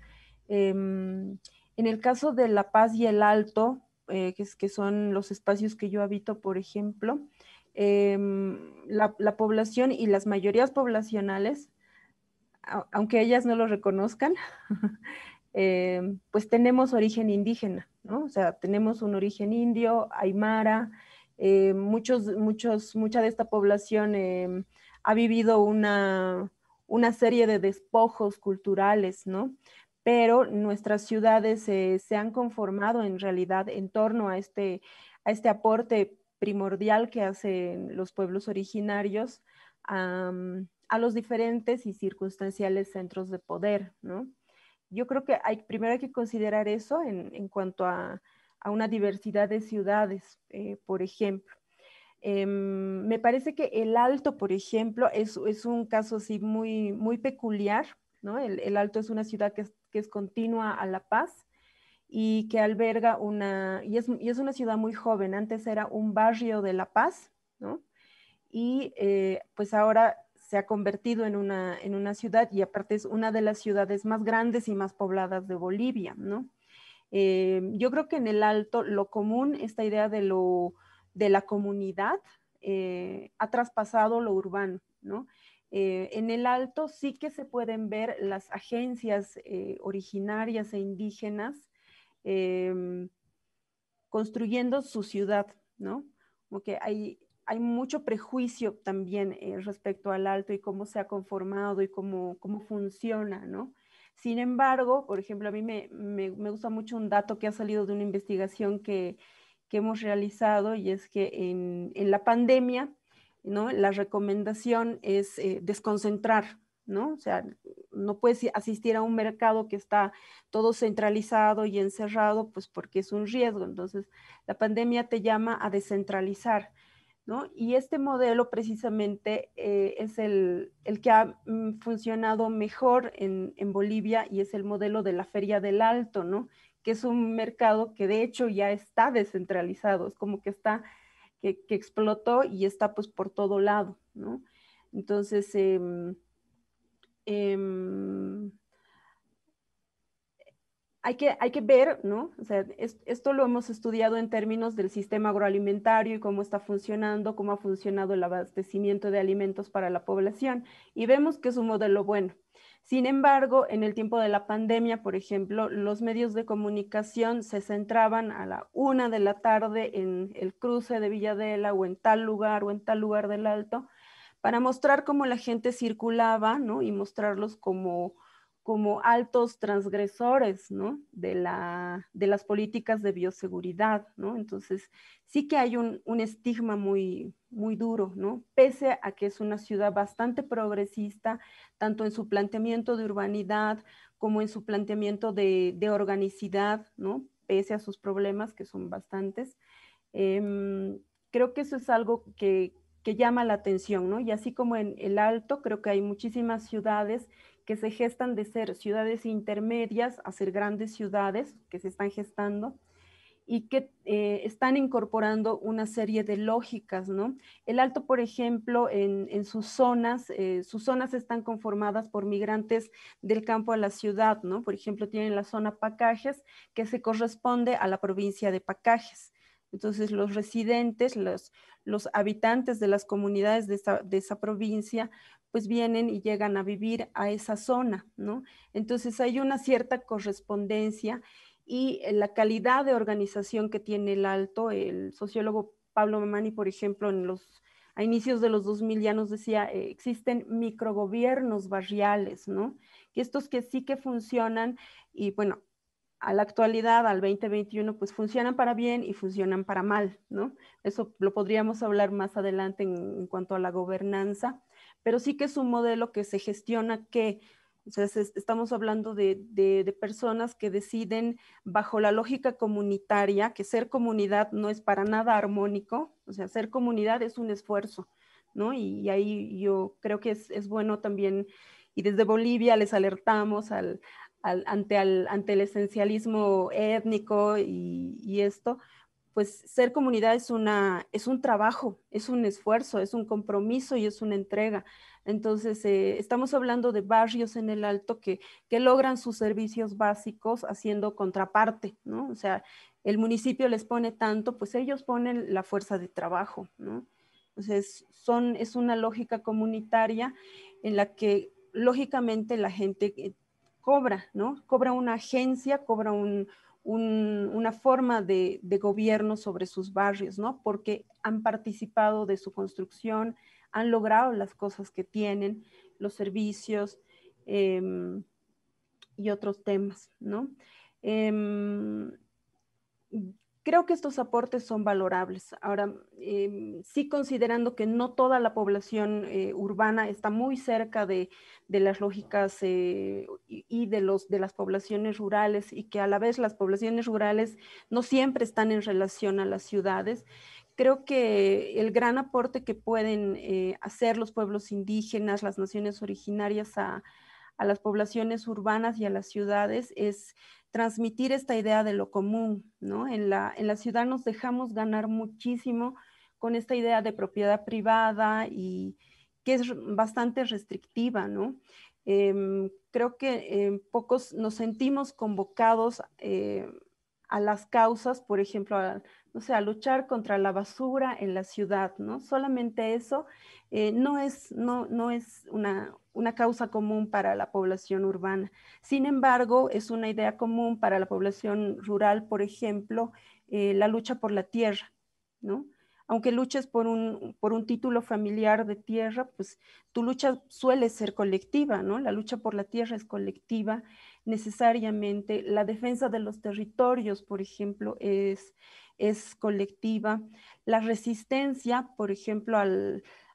En el caso de La Paz y el Alto, que son los espacios que yo habito, por ejemplo, la población y las mayorías poblacionales, aunque ellas no lo reconozcan, pues tenemos origen indígena, ¿no? O sea, tenemos un origen indio, aymara, mucha de esta población ha vivido una serie de despojos culturales, ¿no? Pero nuestras ciudades se han conformado en realidad en torno a este aporte primordial que hacen los pueblos originarios a los diferentes y circunstanciales centros de poder, ¿no? Yo creo que primero hay que considerar eso en cuanto a una diversidad de ciudades, por ejemplo. Me parece que el Alto, por ejemplo, es un caso así muy peculiar, ¿no? El Alto es una ciudad que es continua a La Paz y que alberga y es una ciudad muy joven. Antes era un barrio de La Paz, ¿no? Y pues ahora se ha convertido en una ciudad y aparte es una de las ciudades más grandes y más pobladas de Bolivia, ¿no? Yo creo que en el Alto lo común, esta idea de la comunidad, ha traspasado lo urbano, ¿no? En el Alto sí que se pueden ver las agencias originarias e indígenas construyendo su ciudad, ¿no? Como que hay mucho prejuicio también respecto al Alto y cómo se ha conformado y cómo funciona, ¿no? Sin embargo, por ejemplo, a mí me gusta mucho un dato que ha salido de una investigación que hemos realizado y es que en la pandemia, ¿no? La recomendación es desconcentrar, ¿no? O sea, no puedes asistir a un mercado que está todo centralizado y encerrado, pues porque es un riesgo. Entonces, la pandemia te llama a descentralizar, ¿no? Y este modelo precisamente es el que ha funcionado mejor en Bolivia y es el modelo de la Feria del Alto, ¿no? Que es un mercado que de hecho ya está descentralizado, es como que que explotó y está pues por todo lado, ¿no? Entonces, hay que ver, ¿no? O sea, esto lo hemos estudiado en términos del sistema agroalimentario y cómo está funcionando, cómo ha funcionado el abastecimiento de alimentos para la población, y vemos que es un modelo bueno. Sin embargo, en el tiempo de la pandemia, por ejemplo, los medios de comunicación se centraban a la 1 de la tarde en el cruce de Villadela o en tal lugar del Alto, para mostrar cómo la gente circulaba, ¿no? Y mostrarlos como como altos transgresores, ¿no? de las políticas de bioseguridad, ¿no? Entonces, sí que hay un estigma muy, muy duro, ¿no? Pese a que es una ciudad bastante progresista, tanto en su planteamiento de urbanidad como en su planteamiento de organicidad, ¿no? Pese a sus problemas, que son bastantes. Creo que eso es algo que llama la atención, ¿no? Y así como en el Alto, creo que hay muchísimas ciudades que se gestan de ser ciudades intermedias a ser grandes ciudades que se están gestando y que están incorporando una serie de lógicas, ¿no? El Alto, por ejemplo, en sus zonas están conformadas por migrantes del campo a la ciudad, ¿no? Por ejemplo, tienen la zona Pacajes, que se corresponde a la provincia de Pacajes. Entonces, los residentes, los habitantes de las comunidades de esa provincia, pues vienen y llegan a vivir a esa zona, ¿no? Entonces, hay una cierta correspondencia y la calidad de organización que tiene el Alto. El sociólogo Pablo Mamani, por ejemplo, a inicios de los 2000 ya nos decía, existen microgobiernos barriales, ¿no? Y estos que sí que funcionan y bueno, a la actualidad, al 2021, pues funcionan para bien y funcionan para mal, ¿no? Eso lo podríamos hablar más adelante en cuanto a la gobernanza, pero sí que es un modelo que se gestiona que, o sea, estamos hablando de personas que deciden bajo la lógica comunitaria, que ser comunidad no es para nada armónico, o sea, ser comunidad es un esfuerzo, ¿no? Y ahí yo creo que es bueno también, y desde Bolivia les alertamos ante el esencialismo étnico y esto, pues ser comunidad es un trabajo, es un esfuerzo, es un compromiso y es una entrega. Entonces, estamos hablando de barrios en el Alto que logran sus servicios básicos haciendo contraparte, ¿no? O sea, el municipio les pone tanto, pues ellos ponen la fuerza de trabajo, ¿no? Entonces, es una lógica comunitaria en la que lógicamente la gente cobra, ¿no? Cobra una agencia, cobra una forma de gobierno sobre sus barrios, ¿no? Porque han participado de su construcción, han logrado las cosas que tienen, los servicios y otros temas, ¿no? Eh, Creo que estos aportes son valorables. Ahora, sí considerando que no toda la población urbana está muy cerca de las lógicas y de las poblaciones rurales y que a la vez las poblaciones rurales no siempre están en relación a las ciudades. Creo que el gran aporte que pueden hacer los pueblos indígenas, las naciones originarias a las poblaciones urbanas y a las ciudades es transmitir esta idea de lo común, ¿no? En la ciudad nos dejamos ganar muchísimo con esta idea de propiedad privada y que es bastante restrictiva, ¿no? Creo que pocos nos sentimos convocados a las causas, por ejemplo, no sé, a luchar contra la basura en la ciudad, ¿no? Solamente eso no es una causa común para la población urbana. Sin embargo, es una idea común para la población rural, por ejemplo, la lucha por la tierra, ¿no? Aunque luches por un título familiar de tierra, pues tu lucha suele ser colectiva, ¿no? La lucha por la tierra es colectiva necesariamente. La defensa de los territorios, por ejemplo, es colectiva. La resistencia, por ejemplo,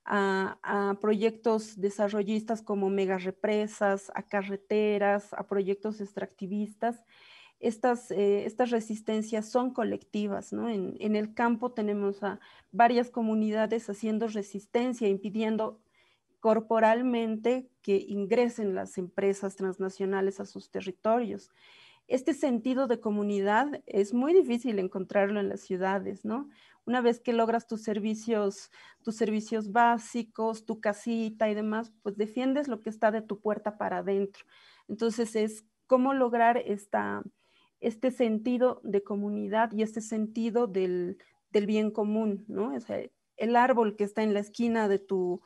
a proyectos desarrollistas como megarepresas, a carreteras, a proyectos extractivistas, estas resistencias son colectivas, ¿no? En el campo tenemos a varias comunidades haciendo resistencia, impidiendo corporalmente que ingresen las empresas transnacionales a sus territorios. Este sentido de comunidad es muy difícil encontrarlo en las ciudades, ¿no? Una vez que logras tus servicios básicos, tu casita y demás, pues defiendes lo que está de tu puerta para adentro. Entonces es cómo lograr este sentido de comunidad y este sentido del bien común, ¿no? O sea, el árbol que está en la esquina de tu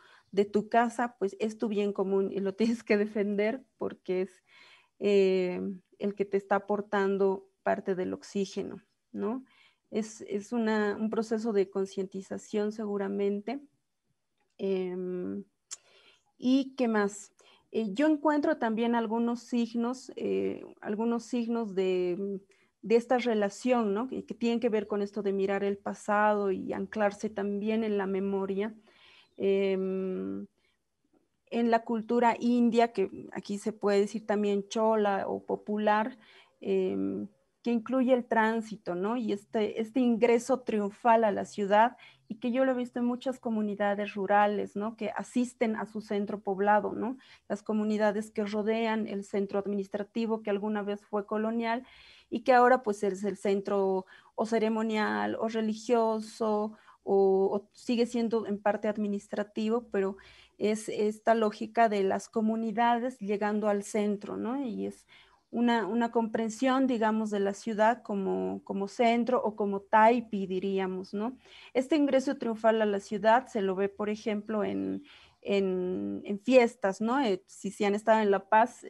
casa, pues es tu bien común y lo tienes que defender porque es el que te está aportando parte del oxígeno, ¿no? Es un proceso de concientización seguramente. ¿Y qué más? Yo encuentro también algunos signos de esta relación, ¿no? Que tienen que ver con esto de mirar el pasado y anclarse también en la memoria. En la cultura india, que aquí se puede decir también chola o popular, que incluye el tránsito, ¿no? Y este ingreso triunfal a la ciudad, y que yo lo he visto en muchas comunidades rurales, ¿no? Que asisten a su centro poblado, ¿no? Las comunidades que rodean el centro administrativo que alguna vez fue colonial y que ahora pues es el centro o ceremonial o religioso o sigue siendo en parte administrativo, pero es esta lógica de las comunidades llegando al centro, ¿no? Y es una comprensión, digamos, de la ciudad como centro o como taipi, diríamos, ¿no? Este ingreso triunfal a la ciudad se lo ve, por ejemplo, en fiestas, ¿no? Si han estado en La Paz,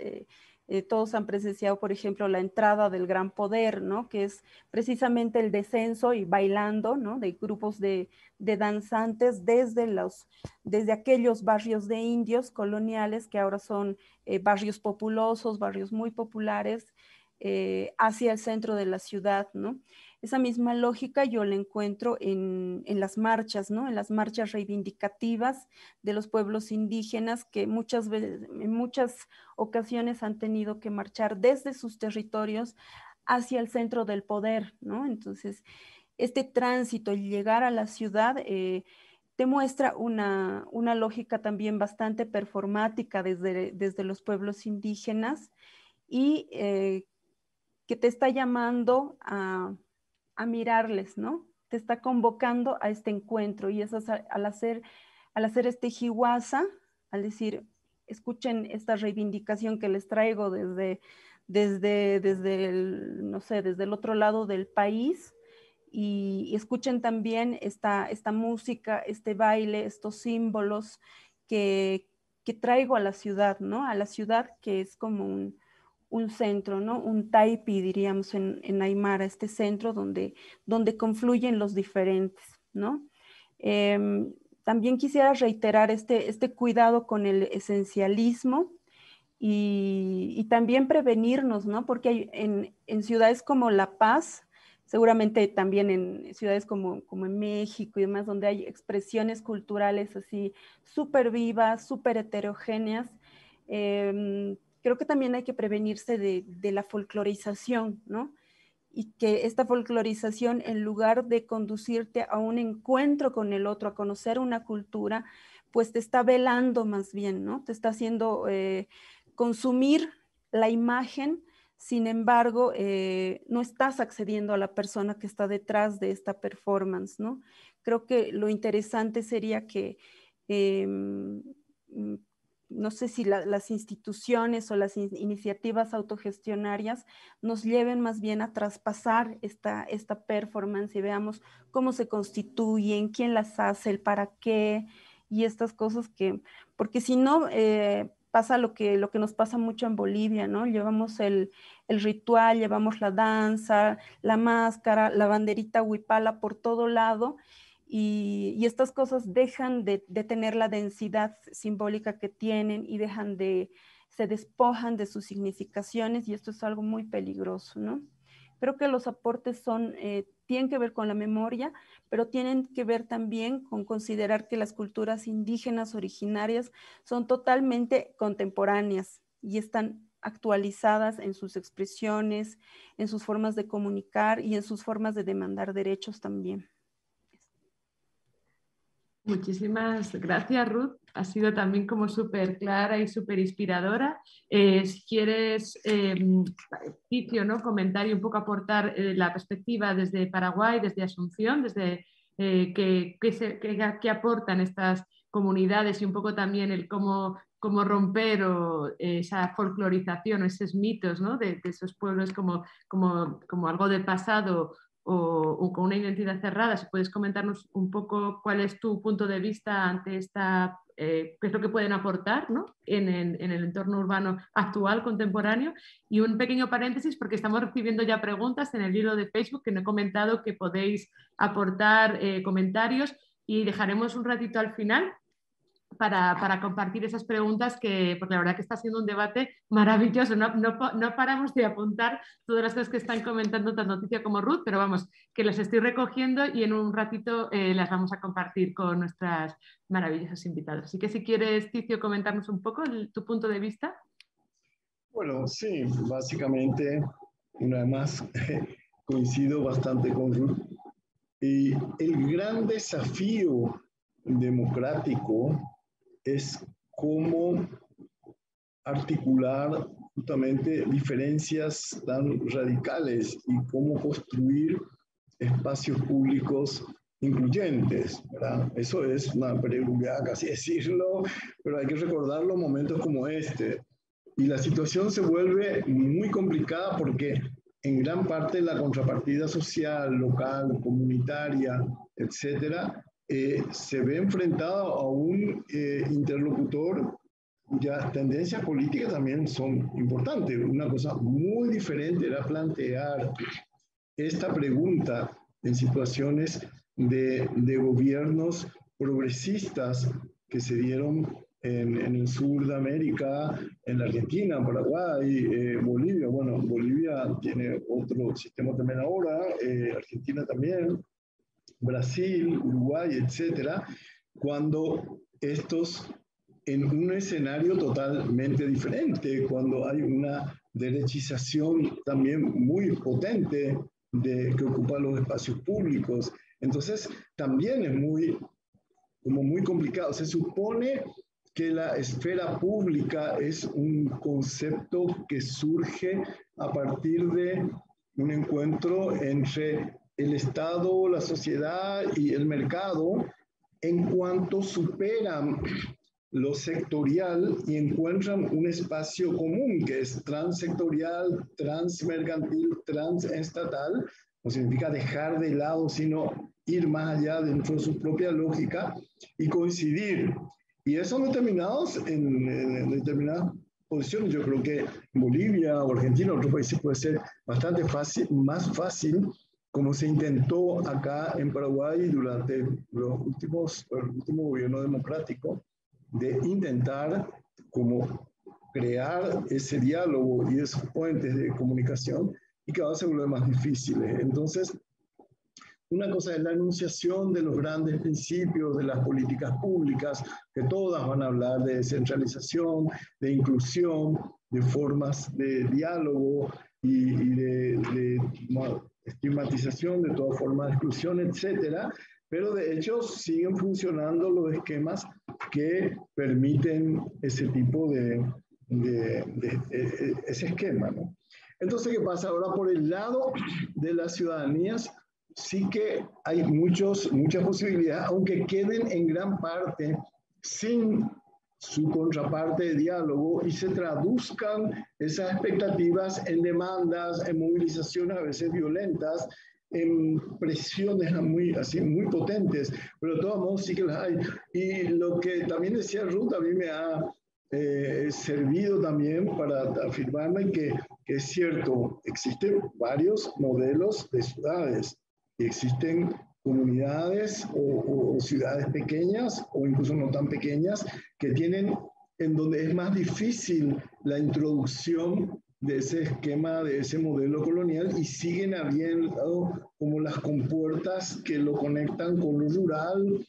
todos han presenciado, por ejemplo, la entrada del Gran Poder, ¿no? Que es precisamente el descenso y bailando, ¿no? De grupos de danzantes desde aquellos barrios de indios coloniales que ahora son barrios populosos, barrios muy populares, hacia el centro de la ciudad, ¿no? Esa misma lógica yo la encuentro en las marchas, ¿no? En las marchas reivindicativas de los pueblos indígenas que muchas veces, en muchas ocasiones han tenido que marchar desde sus territorios hacia el centro del poder, ¿no? Entonces, este tránsito y llegar a la ciudad te muestra una lógica también bastante performática desde los pueblos indígenas y que te está llamando a mirarles, ¿no? Te está convocando a este encuentro y eso es al hacer este jiwasa, al decir, escuchen esta reivindicación que les traigo desde el, no sé, desde el otro lado del país, y escuchen también esta música, este baile, estos símbolos que traigo a la ciudad, ¿no? A la ciudad que es como un centro, ¿no? Un taipi, diríamos en Aymara, este centro donde confluyen los diferentes, ¿no? También quisiera reiterar este cuidado con el esencialismo y también prevenirnos, ¿no? Porque hay en ciudades como La Paz, seguramente también en ciudades como en México y demás, donde hay expresiones culturales así súper vivas, súper heterogéneas, creo que también hay que prevenirse de la folclorización, ¿no? Y que esta folclorización, en lugar de conducirte a un encuentro con el otro, a conocer una cultura, pues te está velando más bien, ¿no? Te está haciendo consumir la imagen, sin embargo, no estás accediendo a la persona que está detrás de esta performance, ¿no? Creo que lo interesante sería que no sé si las instituciones o las iniciativas autogestionarias nos lleven más bien a traspasar esta performance y veamos cómo se constituyen, quién las hace, el para qué y estas cosas porque si no, pasa lo que nos pasa mucho en Bolivia, ¿no? Llevamos el ritual, llevamos la danza, la máscara, la banderita huipala por todo lado, y estas cosas dejan de tener la densidad simbólica que tienen y se despojan de sus significaciones, y esto es algo muy peligroso, ¿no? Creo que los aportes tienen que ver con la memoria, pero tienen que ver también con considerar que las culturas indígenas originarias son totalmente contemporáneas y están actualizadas en sus expresiones, en sus formas de comunicar y en sus formas de demandar derechos también. Muchísimas gracias, Ruth. Ha sido también como súper clara y súper inspiradora. Si quieres, Ticio, ¿no? Comentar y un poco aportar la perspectiva desde Paraguay, desde Asunción, desde qué aportan estas comunidades y un poco también el cómo romper esa folclorización o esos mitos, ¿no? de esos pueblos como algo del pasado o con una identidad cerrada. Si puedes comentarnos un poco cuál es tu punto de vista ante esta, qué es lo que pueden aportar, ¿no? en el entorno urbano actual, contemporáneo. Y un pequeño paréntesis, porque estamos recibiendo ya preguntas en el hilo de Facebook que no he comentado, que podéis aportar comentarios y dejaremos un ratito al final para compartir esas preguntas, porque la verdad que está siendo un debate maravilloso. No paramos de apuntar todas las cosas que están comentando tanto Noticia como Ruth, pero vamos, que las estoy recogiendo y en un ratito las vamos a compartir con nuestras maravillosas invitadas. Así que si quieres, Ticio, comentarnos un poco tu punto de vista. Bueno, sí, básicamente, una vez más, coincido bastante con Ruth. Y el gran desafío democrático es cómo articular justamente diferencias tan radicales y cómo construir espacios públicos incluyentes, ¿verdad? Eso es una prioridad, casi decirlo, pero hay que recordar los momentos como este. Y la situación se vuelve muy complicada porque en gran parte la contrapartida social, local, comunitaria, etcétera, se ve enfrentada a un interlocutor cuyas tendencias políticas también son importantes. Una cosa muy diferente era plantear esta pregunta en situaciones de gobiernos progresistas que se dieron en el sur de América, en la Argentina, Paraguay, Bolivia. Bueno, Bolivia tiene otro sistema también ahora, Argentina también, Brasil, Uruguay, etcétera, cuando estos en un escenario totalmente diferente, cuando hay una derechización también muy potente que ocupa los espacios públicos. Entonces, también es muy complicado. Se supone que la esfera pública es un concepto que surge a partir de un encuentro entre el Estado, la sociedad y el mercado, en cuanto superan lo sectorial y encuentran un espacio común que es transsectorial, transmercantil, transestatal. No significa dejar de lado, sino ir más allá dentro de su propia lógica y coincidir. Y eso en determinadas posiciones. Yo creo que en Bolivia o Argentina, otros países, puede ser bastante fácil, más fácil, como se intentó acá en Paraguay durante el último gobierno democrático, de intentar como crear ese diálogo y esos puentes de comunicación, y cada vez se vuelve más difícil. Entonces, una cosa es la enunciación de los grandes principios de las políticas públicas, que todas van a hablar de descentralización, de inclusión, de formas de diálogo y de estigmatización de toda forma de exclusión, etcétera. Pero de hecho siguen funcionando los esquemas que permiten ese tipo ese esquema, ¿no? Entonces, ¿qué pasa? Ahora, por el lado de las ciudadanías, sí que hay muchas posibilidades, aunque queden en gran parte sin su contraparte de diálogo y se traduzcan esas expectativas en demandas, en movilizaciones a veces violentas, en presiones muy potentes, pero de todos modos sí que las hay. Y lo que también decía Ruth, a mí me ha servido también para afirmarme que es cierto, existen varios modelos de ciudades, existen comunidades o ciudades pequeñas o incluso no tan pequeñas que tienen en donde es más difícil la introducción de ese esquema, de ese modelo colonial, y siguen habiendo como las compuertas que lo conectan con lo rural,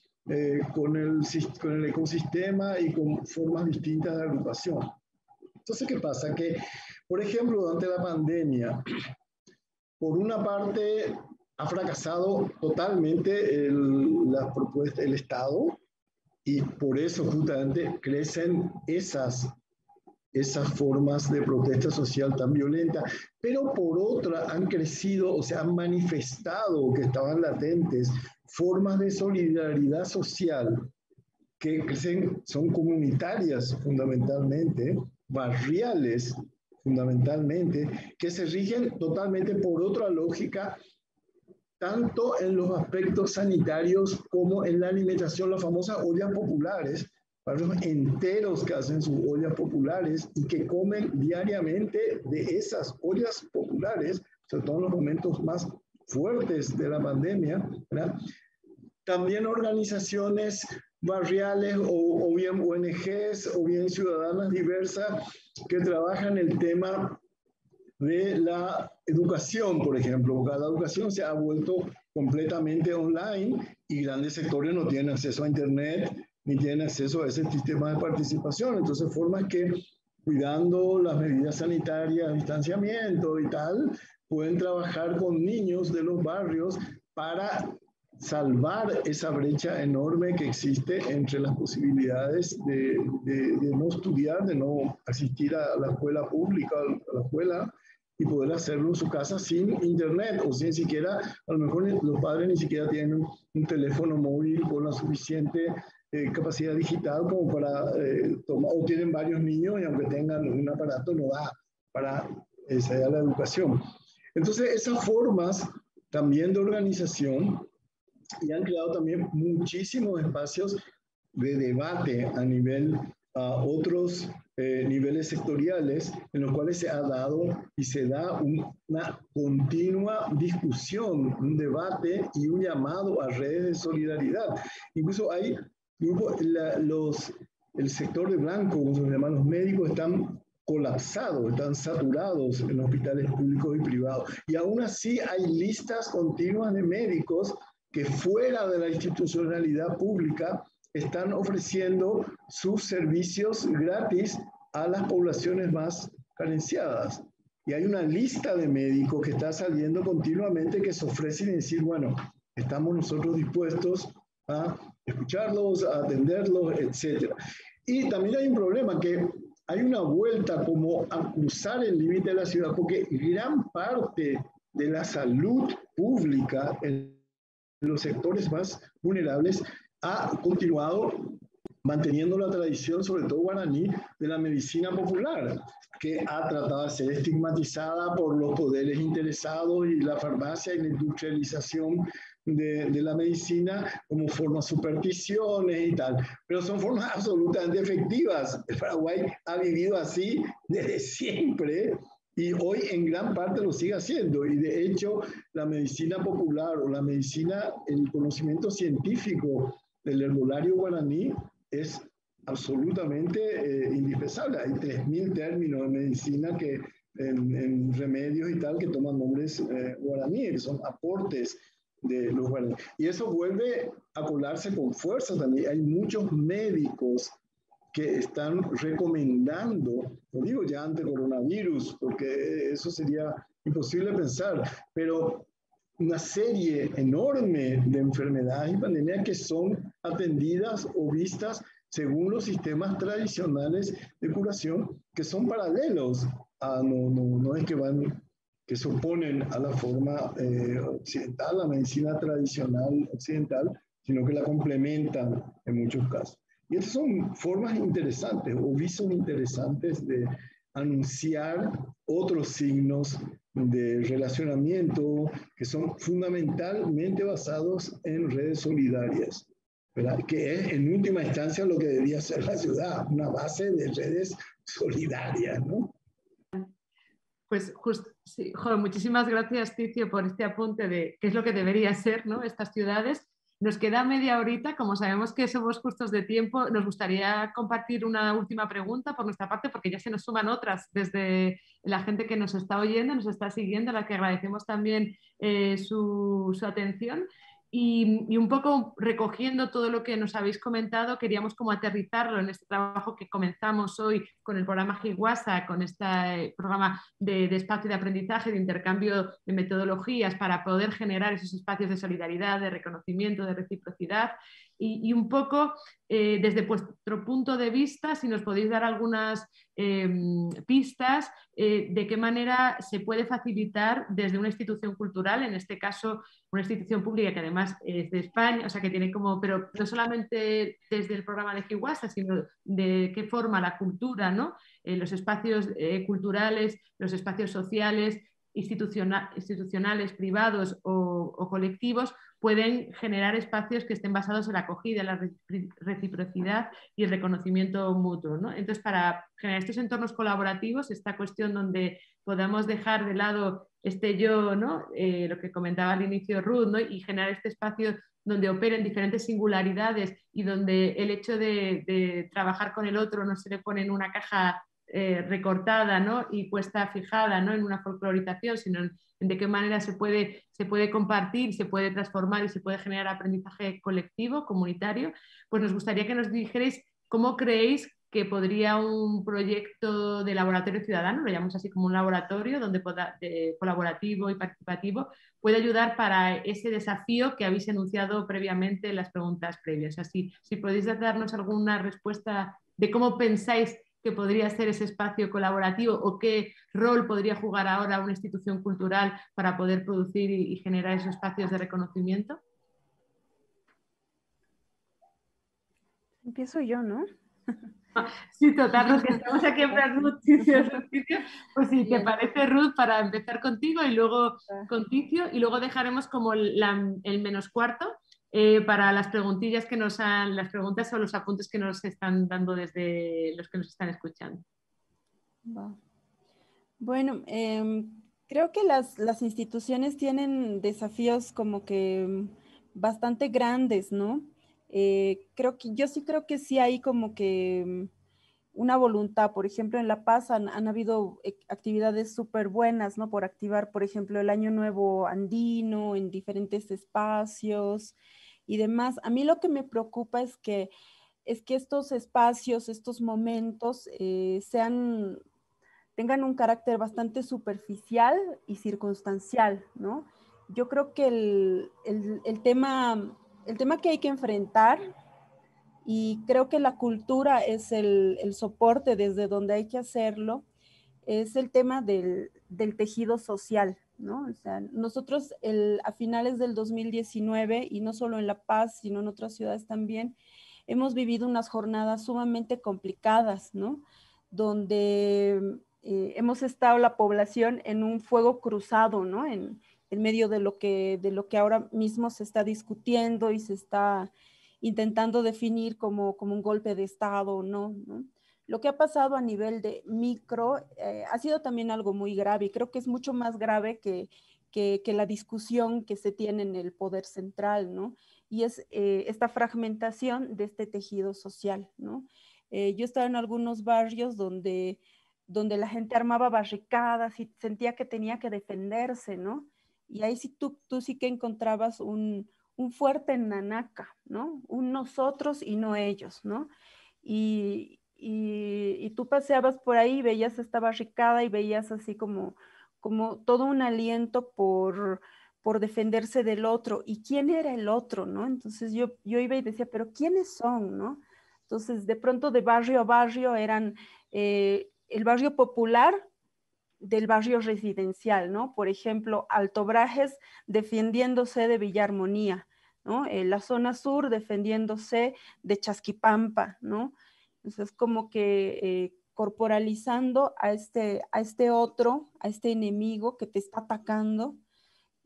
con el ecosistema y con formas distintas de agrupación. Entonces, ¿qué pasa? Que, por ejemplo, durante la pandemia, por una parte, ha fracasado totalmente la propuesta del Estado, y por eso justamente crecen esas formas de protesta social tan violenta, pero por otra han crecido o se han manifestado que estaban latentes formas de solidaridad social que crecen, son comunitarias fundamentalmente, barriales fundamentalmente, que se rigen totalmente por otra lógica, tanto en los aspectos sanitarios como en la alimentación, las famosas ollas populares, barrios enteros que hacen sus ollas populares y que comen diariamente de esas ollas populares, sobre todo en los momentos más fuertes de la pandemia, ¿verdad? También organizaciones barriales o bien ONGs o bien ciudadanas diversas que trabajan el tema de la educación, por ejemplo. La educación se ha vuelto completamente online y grandes sectores no tienen acceso a Internet ni tienen acceso a ese sistema de participación. Entonces, formas que, cuidando las medidas sanitarias, distanciamiento y tal, pueden trabajar con niños de los barrios para salvar esa brecha enorme que existe entre las posibilidades de no estudiar, de no asistir a la escuela pública, a la escuela, y poder hacerlo en su casa sin internet o sin siquiera, a lo mejor los padres ni siquiera tienen un teléfono móvil con la suficiente capacidad digital como para tomar, o tienen varios niños y aunque tengan un aparato no da para esa la educación. Entonces esas formas también de organización y han creado también muchísimos espacios de debate a nivel otros niveles sectoriales en los cuales se ha dado y se da una continua discusión, un debate y un llamado a redes de solidaridad. Incluso hay grupos, el sector de blanco, como se llaman los médicos, están colapsados, están saturados en hospitales públicos y privados. Y aún así hay listas continuas de médicos que fuera de la institucionalidad pública están ofreciendo sus servicios gratis a las poblaciones más carenciadas. Y hay una lista de médicos que está saliendo continuamente que se ofrecen y decir, bueno, estamos nosotros dispuestos a escucharlos, a atenderlos, etc. Y también hay un problema que hay una vuelta como a cruzar el límite de la ciudad, porque gran parte de la salud pública en los sectores más vulnerables ha continuado manteniendo la tradición, sobre todo guaraní, de la medicina popular, que ha tratado de ser estigmatizada por los poderes interesados y la farmacia y la industrialización de la medicina como formas supersticiones y tal, pero son formas absolutamente efectivas. El Paraguay ha vivido así desde siempre y hoy en gran parte lo sigue haciendo. Y de hecho, la medicina popular o la medicina, el conocimiento científico del herbolario guaraní es absolutamente indispensable. Hay 3.000 términos de medicina que en remedios y tal que toman nombres guaraníes, que son aportes de los guaraníes. Y eso vuelve a colarse con fuerza también. Hay muchos médicos que están recomendando, lo digo ya ante coronavirus, porque eso sería imposible pensar, pero una serie enorme de enfermedades y pandemias que son atendidas o vistas según los sistemas tradicionales de curación, que son paralelos, no es que van, que se oponen a la forma occidental, la medicina tradicional occidental, sino que la complementan en muchos casos. Y estas son formas interesantes o visos interesantes de anunciar otros signos de relacionamiento que son fundamentalmente basados en redes solidarias, ¿verdad? Que es en última instancia lo que debería ser la ciudad, una base de redes solidarias, ¿no? Pues sí, joder, muchísimas gracias, Ticio, por este apunte de qué es lo que debería ser, ¿no?, estas ciudades. Nos queda media horita, como sabemos que somos justos de tiempo, nos gustaría compartir una última pregunta por nuestra parte, porque ya se nos suman otras desde la gente que nos está oyendo, nos está siguiendo, a la que agradecemos también su atención. Y un poco recogiendo todo lo que nos habéis comentado, queríamos como aterrizarlo en este trabajo que comenzamos hoy con el programa Higuasa, con este programa de espacio de aprendizaje, de intercambio de metodologías para poder generar esos espacios de solidaridad, de reconocimiento, de reciprocidad. Y un poco desde vuestro punto de vista, si nos podéis dar algunas pistas de qué manera se puede facilitar desde una institución cultural, en este caso una institución pública que además es de España, o sea que tiene como, pero no solamente desde el programa de Higuasa, sino de qué forma la cultura, ¿no? Los espacios culturales, los espacios sociales, institucionales, privados o colectivos, pueden generar espacios que estén basados en la acogida, la reciprocidad y el reconocimiento mutuo, ¿no? Entonces, para generar estos entornos colaborativos, esta cuestión donde podamos dejar de lado yo, ¿no? Lo que comentaba al inicio Ruth, ¿no? Y generar este espacio donde operen diferentes singularidades y donde el hecho de trabajar con el otro no se le pone en una caja recortada, ¿no? Y puesta fijada, ¿no? En una folclorización, sino en de qué manera se puede compartir, se puede transformar y se puede generar aprendizaje colectivo, comunitario. Pues nos gustaría que nos dijerais cómo creéis que podría un proyecto de laboratorio ciudadano, lo llamamos así como un laboratorio donde colaborativo y participativo, puede ayudar para ese desafío que habéis enunciado previamente en las preguntas previas. Así, si podéis darnos alguna respuesta de cómo pensáis que podría ser ese espacio colaborativo o qué rol podría jugar ahora una institución cultural para poder producir y generar esos espacios de reconocimiento. Empiezo yo, ¿no? Sí, total, los que estamos aquí en plan Ruth, Ticio, pues si te parece, Ruth, para empezar contigo y luego con Ticio, y luego dejaremos como el menos cuarto para las preguntillas que las preguntas o los apuntes que nos están dando desde los que nos están escuchando. Bueno, creo que las instituciones tienen desafíos como que bastante grandes, ¿no? Yo sí creo que sí hay como que una voluntad. Por ejemplo, en La Paz han habido actividades súper buenas, ¿no? Por activar, por ejemplo, el Año Nuevo Andino en diferentes espacios y demás. A mí lo que me preocupa es que estos espacios, estos momentos tengan un carácter bastante superficial y circunstancial, ¿no? Yo creo que el tema que hay que enfrentar, y creo que la cultura es el soporte desde donde hay que hacerlo, es el tema del tejido social, ¿no? O sea, nosotros a finales del 2019, y no solo en La Paz, sino en otras ciudades también, hemos vivido unas jornadas sumamente complicadas, ¿no? Donde hemos estado la población en un fuego cruzado, ¿no? En medio de lo que ahora mismo se está discutiendo y se está intentando definir como un golpe de Estado, ¿no? Lo que ha pasado a nivel de micro ha sido también algo muy grave, y creo que es mucho más grave que la discusión que se tiene en el poder central, ¿no? Y es esta fragmentación de este tejido social, ¿no? Yo estaba en algunos barrios donde la gente armaba barricadas y sentía que tenía que defenderse, ¿no? Y ahí sí tú sí que encontrabas un fuerte nanaca, ¿no? Un nosotros y no ellos, ¿no? Y tú paseabas por ahí, veías esta barricada y veías así como todo un aliento por defenderse del otro. ¿Y quién era el otro, no? Entonces yo iba y decía, ¿pero quiénes son, no? Entonces, de pronto, de barrio a barrio eran el barrio popular del barrio residencial, ¿no? Por ejemplo, Alto Brajes defendiéndose de Villa Armonía, ¿no? La zona sur defendiéndose de Chasquipampa, ¿no? Entonces, como que corporalizando a este otro, a este enemigo que te está atacando.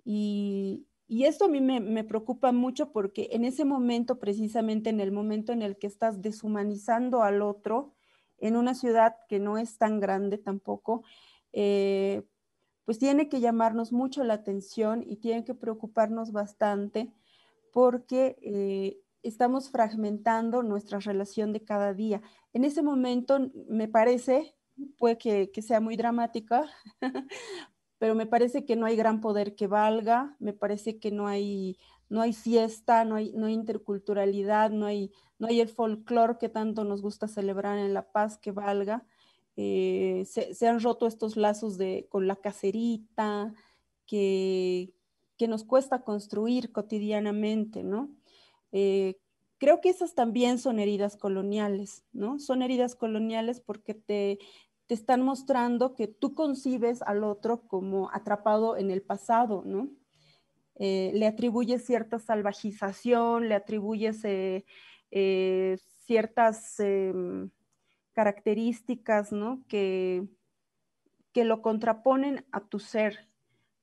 Y esto a mí me preocupa mucho, porque en ese momento, precisamente en el momento en el que estás deshumanizando al otro, en una ciudad que no es tan grande tampoco, pues tiene que llamarnos mucho la atención y tiene que preocuparnos bastante, porque estamos fragmentando nuestra relación de cada día. En ese momento me parece, puede que sea muy dramática, pero me parece que no hay gran poder que valga, me parece que no hay fiesta, no hay interculturalidad, no hay el folclore que tanto nos gusta celebrar en La Paz que valga. Se han roto estos lazos con la caserita que nos cuesta construir cotidianamente, ¿no? Creo que esas también son heridas coloniales, ¿no? Son heridas coloniales porque te están mostrando que tú concibes al otro como atrapado en el pasado, ¿no? Le atribuyes cierta salvajización, le atribuyes ciertas características, ¿no? Que lo contraponen a tu ser.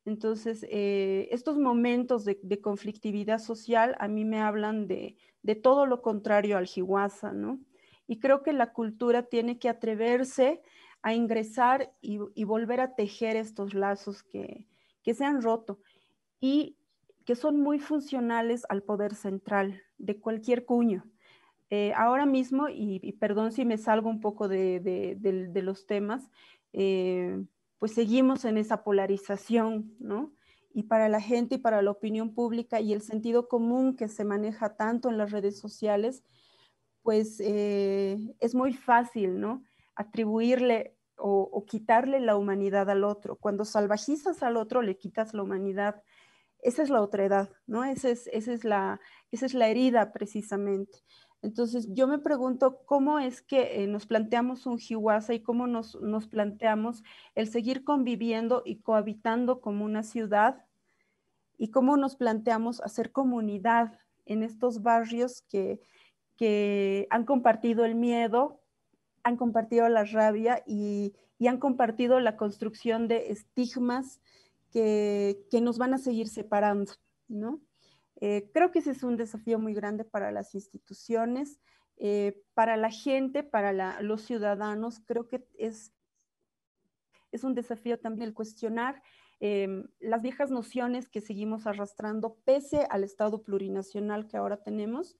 Entonces, estos momentos de conflictividad social a mí me hablan de todo lo contrario al Hiwasa, ¿no? Y creo que la cultura tiene que atreverse a ingresar y volver a tejer estos lazos que que se han roto y que son muy funcionales al poder central de cualquier cuño. Ahora mismo, y perdón si me salgo un poco de los temas, pues seguimos en esa polarización, ¿no? Y para la gente y para la opinión pública y el sentido común que se maneja tanto en las redes sociales, pues es muy fácil, ¿no? Atribuirle o quitarle la humanidad al otro. Cuando salvajizas al otro, le quitas la humanidad. Esa es la otredad, ¿no? Esa es la herida precisamente. Entonces yo me pregunto cómo es que nos planteamos un Hiwasa y cómo nos planteamos el seguir conviviendo y cohabitando como una ciudad y cómo nos planteamos hacer comunidad en estos barrios que han compartido el miedo, han compartido la rabia y han compartido la construcción de estigmas que nos van a seguir separando, ¿no? Creo que ese es un desafío muy grande para las instituciones, para la gente, para los ciudadanos. Creo que es un desafío también el cuestionar las viejas nociones que seguimos arrastrando pese al Estado plurinacional que ahora tenemos.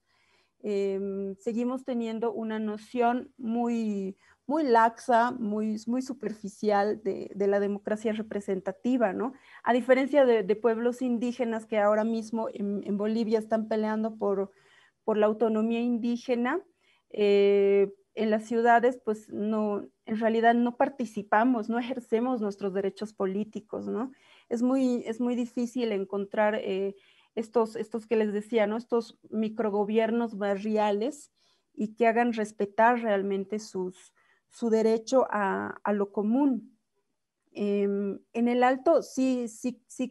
Seguimos teniendo una noción muy laxa, muy superficial de la democracia representativa, ¿no? A diferencia de pueblos indígenas que ahora mismo en Bolivia están peleando por la autonomía indígena, en las ciudades pues no, en realidad no participamos, no ejercemos nuestros derechos políticos, ¿no? Es muy difícil encontrar estos que les decía, ¿no? Estos microgobiernos barriales y que hagan respetar realmente su derecho a lo común. En el Alto sí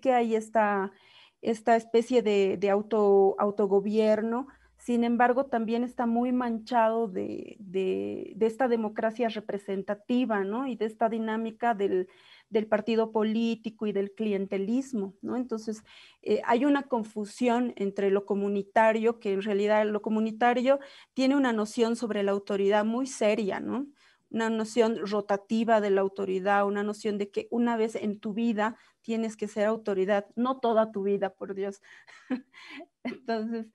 que hay esta especie de autogobierno. Sin embargo, también está muy manchado de esta democracia representativa, ¿no? Y de esta dinámica del partido político y del clientelismo, ¿no? Entonces, hay una confusión entre lo comunitario, que en realidad lo comunitario tiene una noción sobre la autoridad muy seria, ¿no? Una noción rotativa de la autoridad, una noción de que una vez en tu vida tienes que ser autoridad, no toda tu vida, por Dios. Entonces,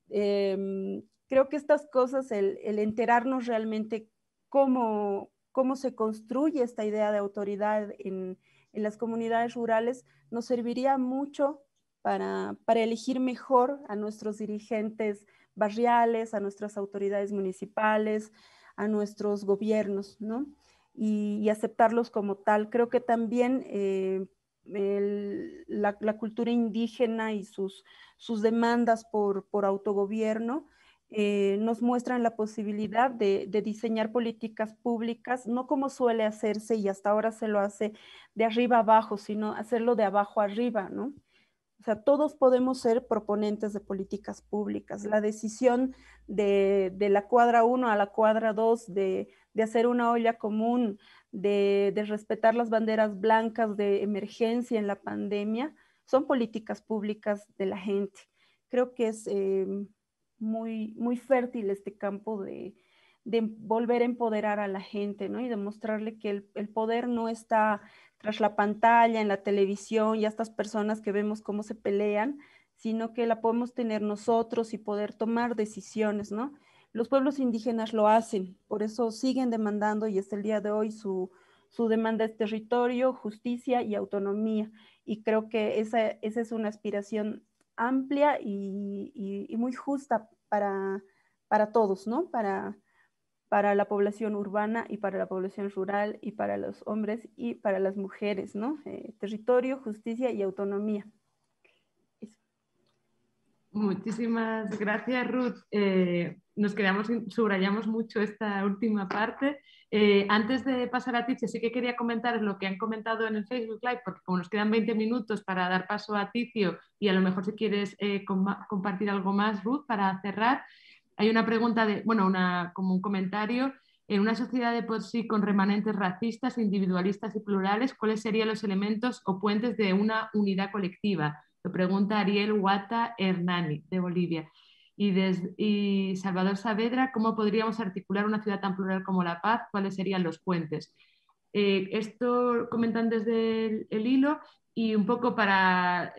creo que estas cosas, el enterarnos realmente cómo se construye esta idea de autoridad en las comunidades rurales, nos serviría mucho para elegir mejor a nuestros dirigentes barriales, a nuestras autoridades municipales, a nuestros gobiernos, ¿no? Y aceptarlos como tal. Creo que también la cultura indígena y sus demandas por autogobierno nos muestran la posibilidad de diseñar políticas públicas, no como suele hacerse y hasta ahora se lo hace de arriba abajo, sino hacerlo de abajo arriba, ¿no? O sea, todos podemos ser proponentes de políticas públicas. La decisión de la cuadra 1 a la cuadra 2 de hacer una olla común, de respetar las banderas blancas de emergencia en la pandemia, son políticas públicas de la gente. Creo que es muy fértil este campo de volver a empoderar a la gente, ¿no? Y demostrarle que el poder no está tras la pantalla, en la televisión y a estas personas que vemos cómo se pelean, sino que la podemos tener nosotros y poder tomar decisiones, ¿no? Los pueblos indígenas lo hacen, por eso siguen demandando y hasta el día de hoy su demanda es territorio, justicia y autonomía. Y creo que esa es una aspiración amplia y muy justa para todos, ¿no? Para la población urbana y para la población rural y para los hombres y para las mujeres, ¿no? Territorio, justicia y autonomía. Eso. Muchísimas gracias, Ruth. Subrayamos mucho esta última parte. Antes de pasar a Ticia, sí que quería comentaros lo que han comentado en el Facebook Live, porque como nos quedan 20 minutos para dar paso a Ticio y a lo mejor si quieres compartir algo más, Ruth, para cerrar. Hay una pregunta, como un comentario. En una sociedad de por sí con remanentes racistas, individualistas y plurales, ¿cuáles serían los elementos o puentes de una unidad colectiva? Lo pregunta Ariel Huata Hernani, de Bolivia. Y Salvador Saavedra, ¿cómo podríamos articular una ciudad tan plural como La Paz? ¿Cuáles serían los puentes? Esto comentan desde el hilo. Y un poco para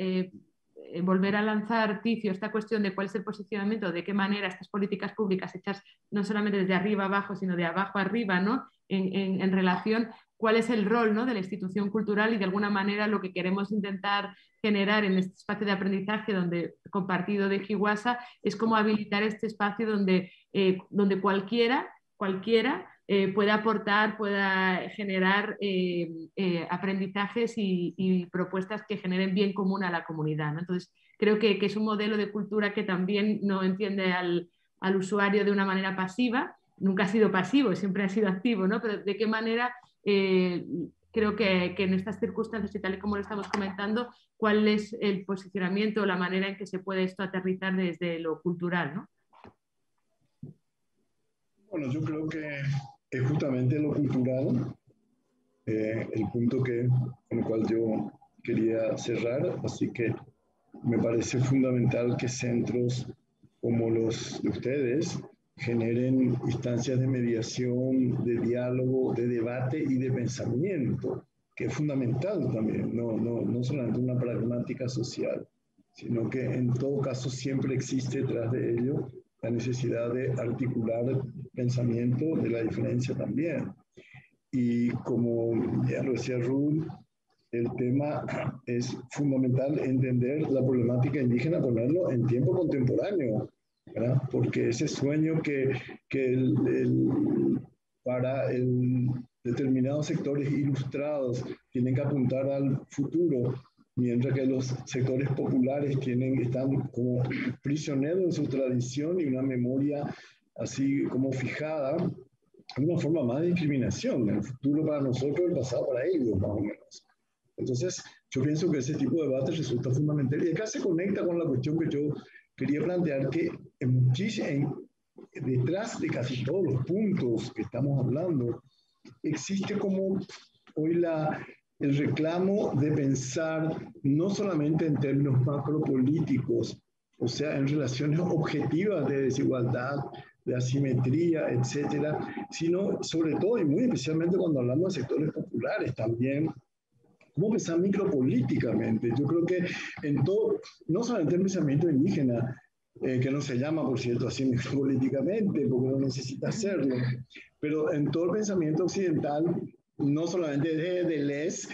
volver a lanzar, Ticio, esta cuestión de cuál es el posicionamiento, de qué manera estas políticas públicas hechas no solamente desde arriba abajo, sino de abajo arriba, ¿no? En relación, cuál es el rol, ¿no?, de la institución cultural y de alguna manera lo que queremos intentar generar en este espacio de aprendizaje compartido de Hiwasa es cómo habilitar este espacio donde cualquiera pueda aportar, pueda generar aprendizajes y propuestas que generen bien común a la comunidad, ¿no? Entonces, creo que es un modelo de cultura que también no entiende al usuario de una manera pasiva, nunca ha sido pasivo, siempre ha sido activo, ¿no? Pero de qué manera creo que en estas circunstancias y tal y como lo estamos comentando, cuál es el posicionamiento o la manera en que se puede esto aterrizar desde lo cultural, ¿no? Bueno, yo creo que es justamente lo cultural el punto con el cual yo quería cerrar, así que me parece fundamental que centros como los de ustedes generen instancias de mediación, de diálogo, de debate y de pensamiento, que es fundamental también, no solamente una pragmática social, sino que en todo caso siempre existe detrás de ello la necesidad de articular pensamiento de la diferencia también. Y como ya lo decía Ruth, el tema es fundamental entender la problemática indígena, ponerlo en tiempo contemporáneo, ¿verdad? Porque ese sueño que para determinados sectores ilustrados tienen que apuntar al futuro, mientras que los sectores populares están como prisioneros de su tradición y una memoria así como fijada, una forma más de discriminación, el futuro para nosotros, el pasado para ellos, más o menos. Entonces, yo pienso que ese tipo de debate resulta fundamental y acá se conecta con la cuestión que yo quería plantear, que detrás de casi todos los puntos que estamos hablando, existe como hoy el reclamo de pensar no solamente en términos macropolíticos, o sea, en relaciones objetivas de desigualdad, de asimetría, etcétera, sino sobre todo y muy especialmente cuando hablamos de sectores populares también, cómo pensar micropolíticamente. Yo creo que en todo, no solamente el pensamiento indígena, que no se llama, por cierto, así micropolíticamente, porque no necesita hacerlo, pero en todo el pensamiento occidental, no solamente de Deleuze,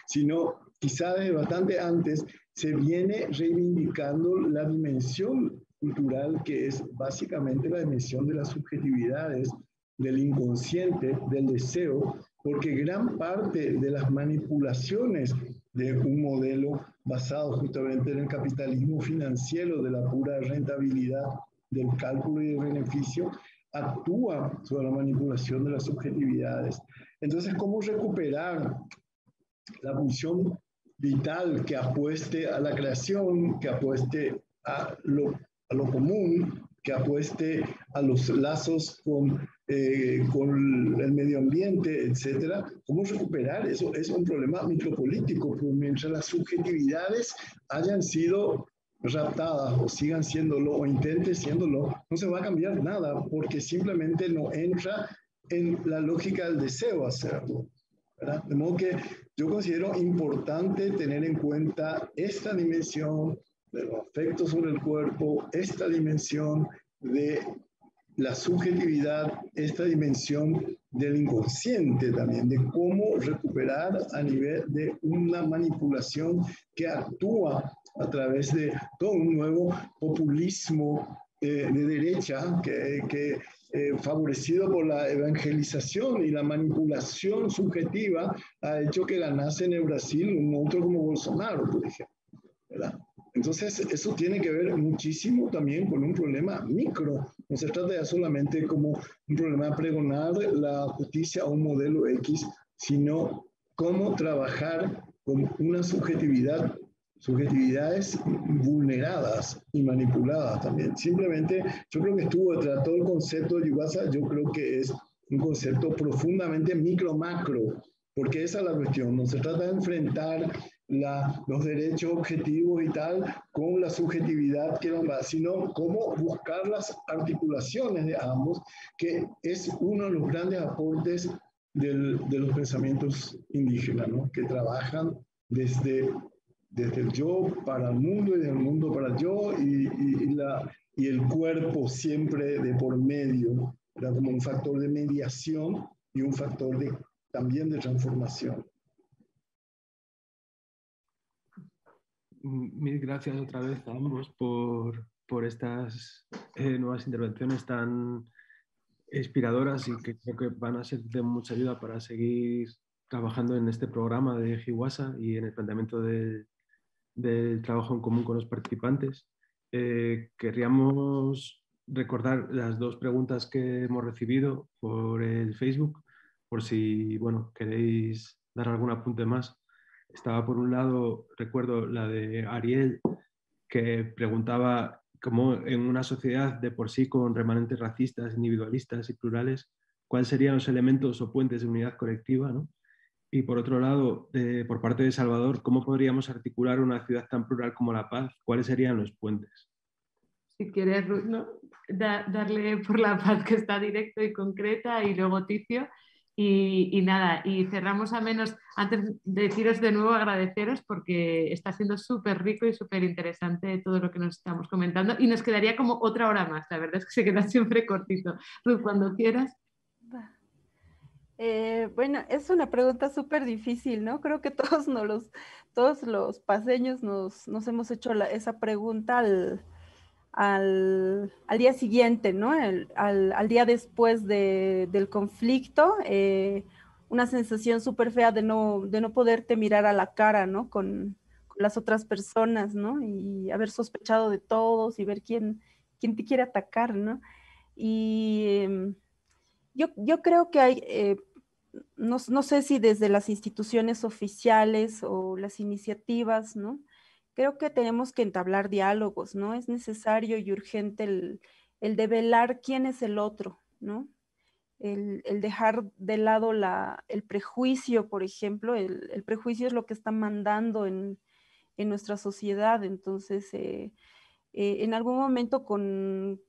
sino quizá desde bastante antes, se viene reivindicando la dimensión cultural, que es básicamente la dimensión de las subjetividades, del inconsciente, del deseo, porque gran parte de las manipulaciones de un modelo basado justamente en el capitalismo financiero, de la pura rentabilidad, del cálculo y del beneficio, actúa sobre la manipulación de las subjetividades. Entonces, ¿cómo recuperar la pulsión vital que apueste a la creación, que apueste a lo común, que apueste a los lazos con el medio ambiente, etcétera? ¿Cómo recuperar eso? Es un problema micropolítico, porque mientras las subjetividades hayan sido raptadas o sigan siéndolo o intenten siéndolo, no se va a cambiar nada, porque simplemente no entra en la lógica del deseo hacerlo, ¿verdad? De modo que yo considero importante tener en cuenta esta dimensión de los efectos sobre el cuerpo, esta dimensión de la subjetividad, esta dimensión del inconsciente también, de cómo recuperar a nivel de una manipulación que actúa a través de todo un nuevo populismo de derecha que favorecido por la evangelización y la manipulación subjetiva, ha hecho que ganase en el Brasil un monstruo como Bolsonaro, por ejemplo, ¿verdad? Entonces, eso tiene que ver muchísimo también con un problema micro. No se trata ya solamente como un problema de pregonar la justicia a un modelo X, sino cómo trabajar con una subjetividades vulneradas y manipuladas también. Simplemente, yo creo que estuvo detrás de todo el concepto de Hiwasa, yo creo que es un concepto profundamente micro-macro, porque esa es la cuestión. No se trata de enfrentar los derechos objetivos y tal con la subjetividad que nos va, sino cómo buscar las articulaciones de ambos, que es uno de los grandes aportes de los pensamientos indígenas, ¿no? Que trabajan desde el yo para el mundo y del mundo para el yo y el cuerpo siempre de por medio, era como un factor de mediación y un factor también de transformación. Mil gracias otra vez a ambos por estas nuevas intervenciones tan inspiradoras y que creo que van a ser de mucha ayuda para seguir trabajando en este programa de Hiwasa y en el planteamiento del trabajo en común con los participantes. Querríamos recordar las dos preguntas que hemos recibido por el Facebook, por si queréis dar algún apunte más. Estaba por un lado, recuerdo la de Ariel, que preguntaba cómo en una sociedad de por sí con remanentes racistas, individualistas y plurales, cuáles serían los elementos o puentes de unidad colectiva, ¿no? Y por otro lado, por parte de Salvador, ¿cómo podríamos articular una ciudad tan plural como La Paz? ¿Cuáles serían los puentes? Si quieres, Ruth, ¿no? Darle por La Paz, que está directo y concreta, y luego Ticio. Y nada, y cerramos a menos, antes de deciros de nuevo, agradeceros porque está siendo súper rico y súper interesante todo lo que nos estamos comentando y nos quedaría como otra hora más, la verdad es que se queda siempre cortito. Ruth, cuando quieras. Bueno, es una pregunta súper difícil, ¿no? Creo que todos los paseños nos hemos hecho esa pregunta al día siguiente, ¿no? Al día después del conflicto, una sensación súper fea de no poderte mirar a la cara, ¿no? Con las otras personas, ¿no? Y haber sospechado de todos y ver quién te quiere atacar, ¿no? Y yo creo que hay, no sé si desde las instituciones oficiales o las iniciativas, ¿no? Creo que tenemos que entablar diálogos, ¿no? Es necesario y urgente el develar quién es el otro, ¿no? El dejar de lado el prejuicio, por ejemplo, el prejuicio es lo que está mandando en nuestra sociedad. Entonces, en algún momento con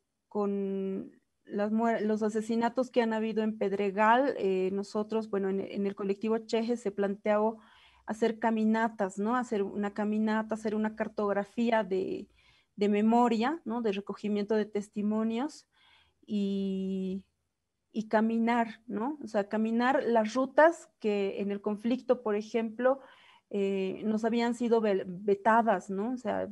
los asesinatos que han habido en Pedregal, nosotros, bueno, en el colectivo Cheje se planteó hacer caminatas, ¿no? Hacer una caminata, hacer una cartografía de memoria, ¿no? De recogimiento de testimonios y caminar, ¿no? O sea, caminar las rutas que en el conflicto, por ejemplo, nos habían sido vetadas, ¿no? O sea,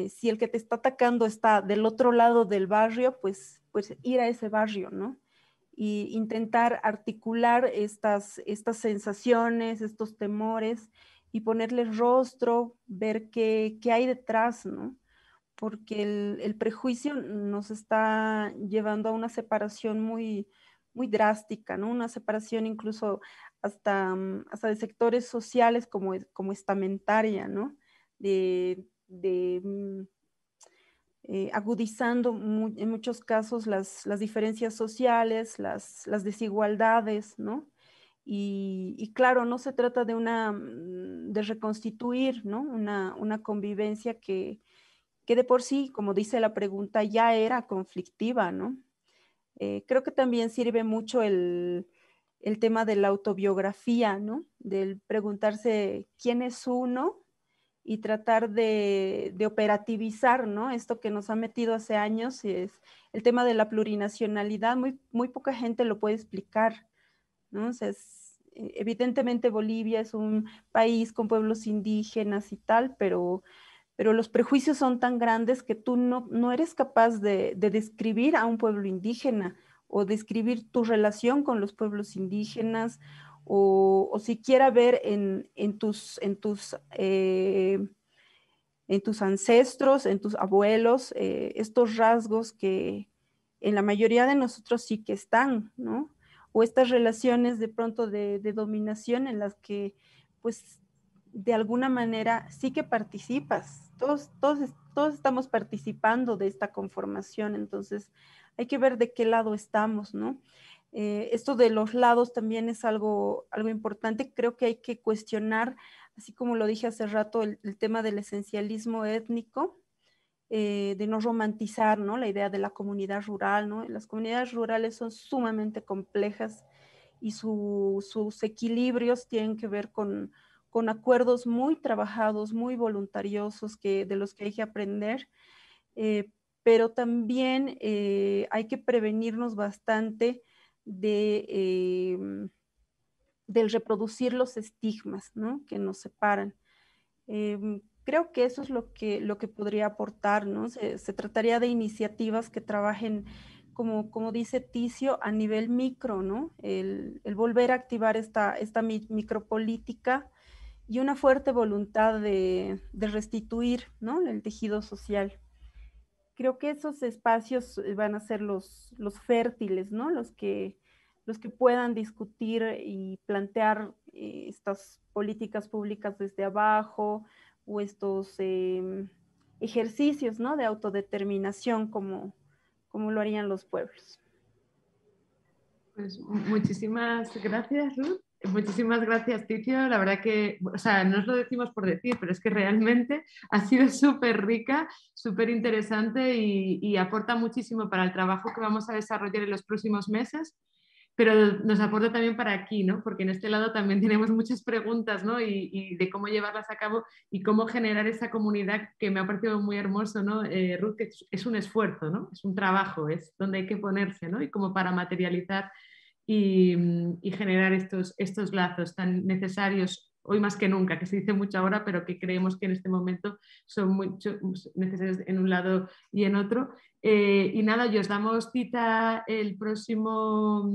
si el que te está atacando está del otro lado del barrio, pues ir a ese barrio, ¿no? Y intentar articular estas sensaciones, estos temores y ponerles rostro, ver qué hay detrás, ¿no? Porque el prejuicio nos está llevando a una separación muy, muy drástica, ¿no? Una separación incluso hasta de sectores sociales como estamentaria, ¿no? De agudizando en muchos casos las diferencias sociales, las desigualdades, ¿no? Y claro, no se trata de reconstituir, ¿no? Una convivencia que de por sí, como dice la pregunta, ya era conflictiva, ¿no? Creo que también sirve mucho el tema de la autobiografía, ¿no? Del preguntarse quién es uno y tratar de operativizar, ¿no? Esto que nos ha metido hace años es el tema de la plurinacionalidad. Muy poca gente lo puede explicar, ¿no? O sea, evidentemente Bolivia es un país con pueblos indígenas y tal, pero los prejuicios son tan grandes que tú no eres capaz de describir a un pueblo indígena o describir tu relación con los pueblos indígenas o siquiera ver en tus ancestros, en tus abuelos, estos rasgos que en la mayoría de nosotros sí que están, ¿no? O estas relaciones de pronto de dominación en las que pues de alguna manera sí que participas, todos estamos participando de esta conformación, entonces hay que ver de qué lado estamos, ¿no? Esto de los lados también es algo importante, creo que hay que cuestionar, así como lo dije hace rato, el tema del esencialismo étnico, de no romantizar, ¿no? La idea de la comunidad rural, ¿no? Las comunidades rurales son sumamente complejas y sus equilibrios tienen que ver con con acuerdos muy trabajados, muy voluntariosos de los que hay que aprender, pero también hay que prevenirnos bastante del reproducir los estigmas, ¿no?, que nos separan. Creo que eso es lo que podría aportar, ¿no? Se trataría de iniciativas que trabajen, como dice Ticio, a nivel micro, ¿no? El volver a activar esta micropolítica y una fuerte voluntad de restituir, ¿no?, el tejido social. Creo que esos espacios van a ser los fértiles, ¿no?, los que puedan discutir y plantear estas políticas públicas desde abajo, o estos ejercicios, ¿no?, de autodeterminación como lo harían los pueblos. Pues muchísimas gracias, Ruth. Muchísimas gracias, Ticio. La verdad que, o sea, no os lo decimos por decir, pero es que realmente ha sido súper rica, súper interesante y aporta muchísimo para el trabajo que vamos a desarrollar en los próximos meses, pero nos aporta también para aquí, ¿no? Porque en este lado también tenemos muchas preguntas, ¿no? Y de cómo llevarlas a cabo y cómo generar esa comunidad, que me ha parecido muy hermoso, ¿no? Ruth, que es un esfuerzo, ¿no? Es un trabajo, es donde hay que ponerse, ¿no? Y como para materializar y generar estos lazos tan necesarios hoy más que nunca, que se dice mucho ahora, pero que creemos que en este momento son muy necesarios en un lado y en otro. Y nada, y os damos cita el próximo,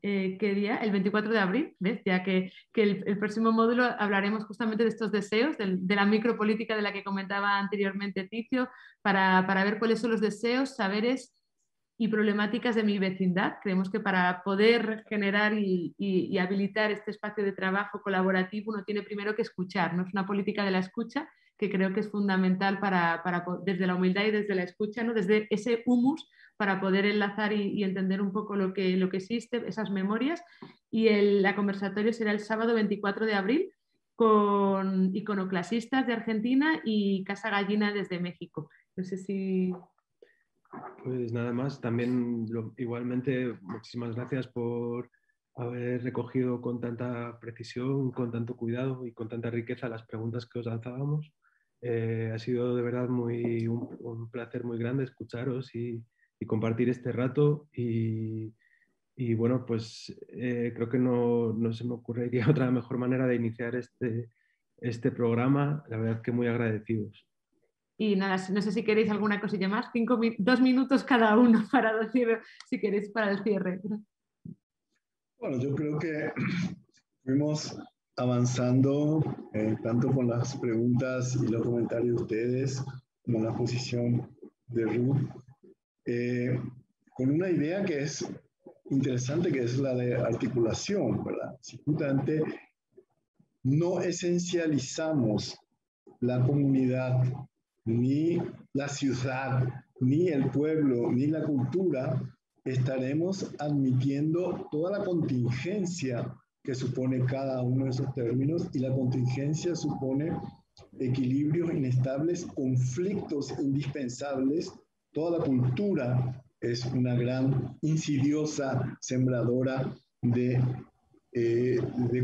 ¿qué día? El 24 de abril, ¿ves? Ya que el próximo módulo hablaremos justamente de estos deseos, de la micropolítica de la que comentaba anteriormente Ticio, para ver cuáles son los deseos, saberes y problemáticas de mi vecindad. Creemos que para poder generar y habilitar este espacio de trabajo colaborativo uno tiene primero que escuchar, ¿no? Es una política de la escucha que creo que es fundamental desde la humildad y desde la escucha, ¿no?, desde ese humus, para poder enlazar y entender un poco lo que existe, esas memorias. Y la conversatorio será el sábado 24 de abril con iconoclasistas de Argentina y Casa Gallina desde México. No sé si... Pues nada más, también igualmente muchísimas gracias por haber recogido con tanta precisión, con tanto cuidado y con tanta riqueza las preguntas que os lanzábamos. Ha sido de verdad un placer muy grande escucharos y compartir este rato y bueno, pues creo que no se me ocurriría otra mejor manera de iniciar este programa. La verdad que muy agradecidos. Y nada, no sé si queréis alguna cosilla más, 2 minutos cada uno para decir, si queréis, para el cierre. Bueno, yo creo que fuimos avanzando tanto con las preguntas y los comentarios de ustedes, como la posición de Ruth, con una idea que es interesante, que es la de articulación, ¿verdad? Si justamente no esencializamos la comunidad, ni la ciudad, ni el pueblo, ni la cultura, estaremos admitiendo toda la contingencia que supone cada uno de esos términos, y la contingencia supone equilibrios inestables, conflictos indispensables. Toda la cultura es una gran insidiosa sembradora de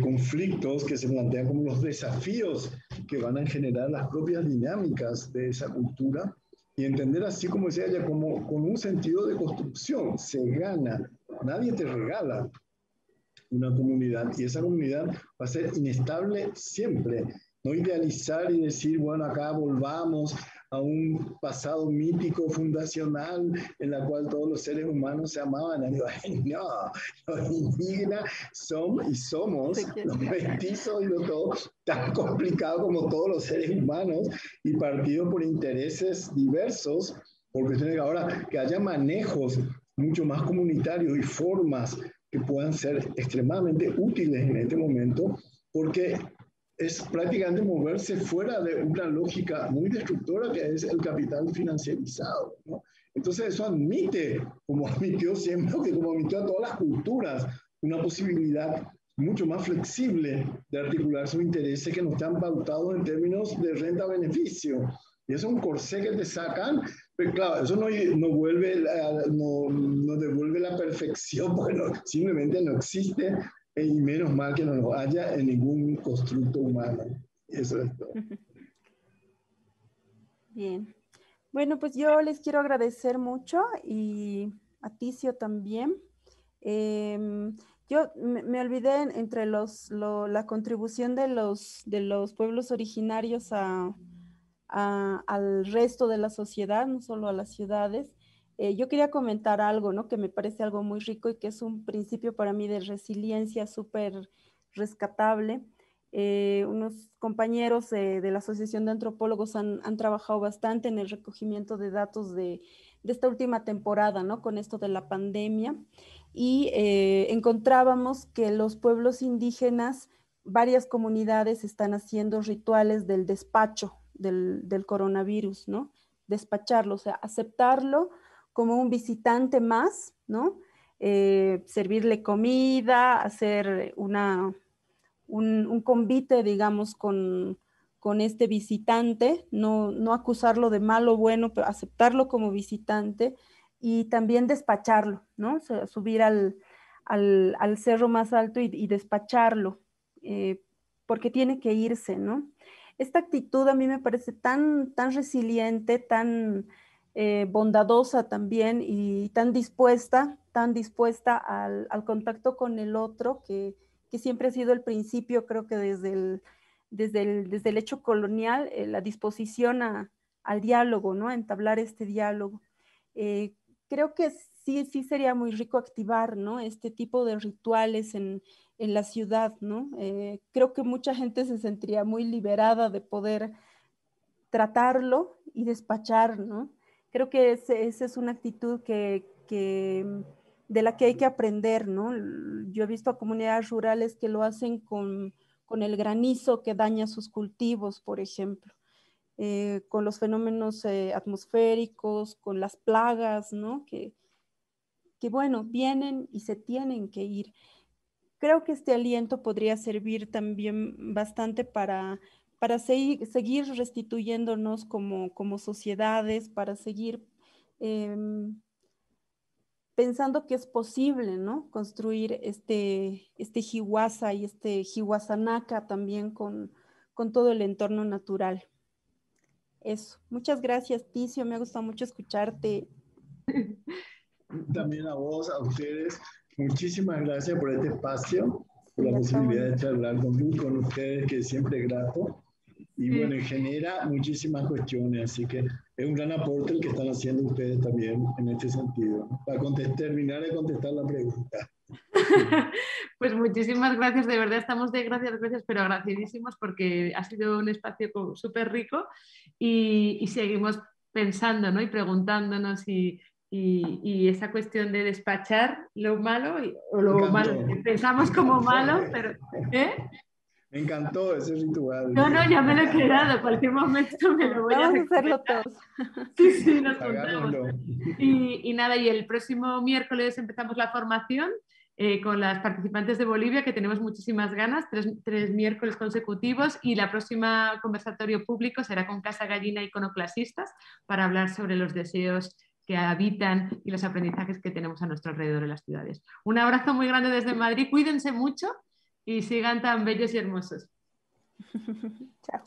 conflictos que se plantean como los desafíos que van a generar las propias dinámicas de esa cultura, y entender, así como decía ella, como con un sentido de construcción. Se gana, nadie te regala una comunidad, y esa comunidad va a ser inestable siempre. No idealizar y decir, bueno, acá volvamos a un pasado mítico fundacional en la cual todos los seres humanos se amaban. No, los indígenas son y somos, los mestizos y todo, tan complicado como todos los seres humanos, y partidos por intereses diversos, porque tiene ahora que haya manejos mucho más comunitarios y formas que puedan ser extremadamente útiles en este momento, porque es prácticamente moverse fuera de una lógica muy destructora que es el capital financierizado, ¿no? Entonces eso admite, como admitió siempre, que como admitió a todas las culturas, una posibilidad mucho más flexible de articular sus intereses que no están pautados en términos de renta-beneficio. Y eso es un corsé que te sacan, pero claro, eso no devuelve la perfección, porque simplemente no existe Y menos mal que no nos haya en ningún constructo humano. Eso es todo. Bien. Bueno, pues yo les quiero agradecer mucho y a Ticio también. Yo me olvidé entre la contribución de los pueblos originarios al resto de la sociedad, no solo a las ciudades. Yo quería comentar algo, ¿no? Que me parece algo muy rico y que es un principio para mí de resiliencia súper rescatable. Unos compañeros de la Asociación de Antropólogos han trabajado bastante en el recogimiento de datos de esta última temporada, ¿no? Con esto de la pandemia. Y encontrábamos que los pueblos indígenas, varias comunidades están haciendo rituales del despacho del coronavirus, ¿no? Despacharlo, o sea, aceptarlo como un visitante más, ¿no? Servirle comida, hacer un convite, digamos, con este visitante, no acusarlo de malo o bueno, pero aceptarlo como visitante y también despacharlo, ¿no? O sea, subir al cerro más alto y despacharlo, porque tiene que irse, ¿no? Esta actitud a mí me parece tan resiliente, tan bondadosa también y tan dispuesta al contacto con el otro, que siempre ha sido el principio, creo que desde el hecho colonial, la disposición al diálogo, ¿no? A entablar este diálogo. Creo que sí sería muy rico activar, ¿no? Este tipo de rituales en la ciudad, ¿no? Creo que mucha gente se sentiría muy liberada de poder tratarlo y despachar, ¿no? Creo que esa es una actitud de la que hay que aprender, ¿no? Yo he visto a comunidades rurales que lo hacen con el granizo que daña sus cultivos, por ejemplo, con los fenómenos atmosféricos, con las plagas, ¿no? Que bueno, vienen y se tienen que ir. Creo que este aliento podría servir también bastante para seguir restituyéndonos como sociedades, para seguir pensando que es posible, ¿no? Construir este Hiwasa y este Hiwasanaka también con todo el entorno natural. Eso. Muchas gracias, Ticio. Me ha gustado mucho escucharte. También a vos, a ustedes, muchísimas gracias por este espacio, por Sí, la posibilidad de bonito. charlar con ustedes, que siempre es grato. Y Sí. bueno, genera muchísimas cuestiones, así que es un gran aporte el que están haciendo ustedes también en este sentido, ¿no? Para terminar de contestar la pregunta. Pues muchísimas gracias, de verdad estamos de gracias, pero agradecidísimos porque ha sido un espacio súper rico y seguimos pensando, ¿no? Y preguntándonos y esa cuestión de despachar lo malo o Me lo malo encantó. que pensamos como malo, pero ¿eh? Me encantó ese ritual. No, ya me lo he quedado, cualquier momento me lo voy a Vamos a hacerlo recomendar. todos. Sí, nos juntamos. Hagámoslo. Y nada, y el próximo miércoles empezamos la formación con las participantes de Bolivia, que tenemos muchísimas ganas, tres miércoles consecutivos, y la próxima conversatorio público será con Casa Gallina Iconoclasistas para hablar sobre los deseos que habitan y los aprendizajes que tenemos a nuestro alrededor en las ciudades. Un abrazo muy grande desde Madrid, cuídense mucho y sigan tan bellos y hermosos. Chao.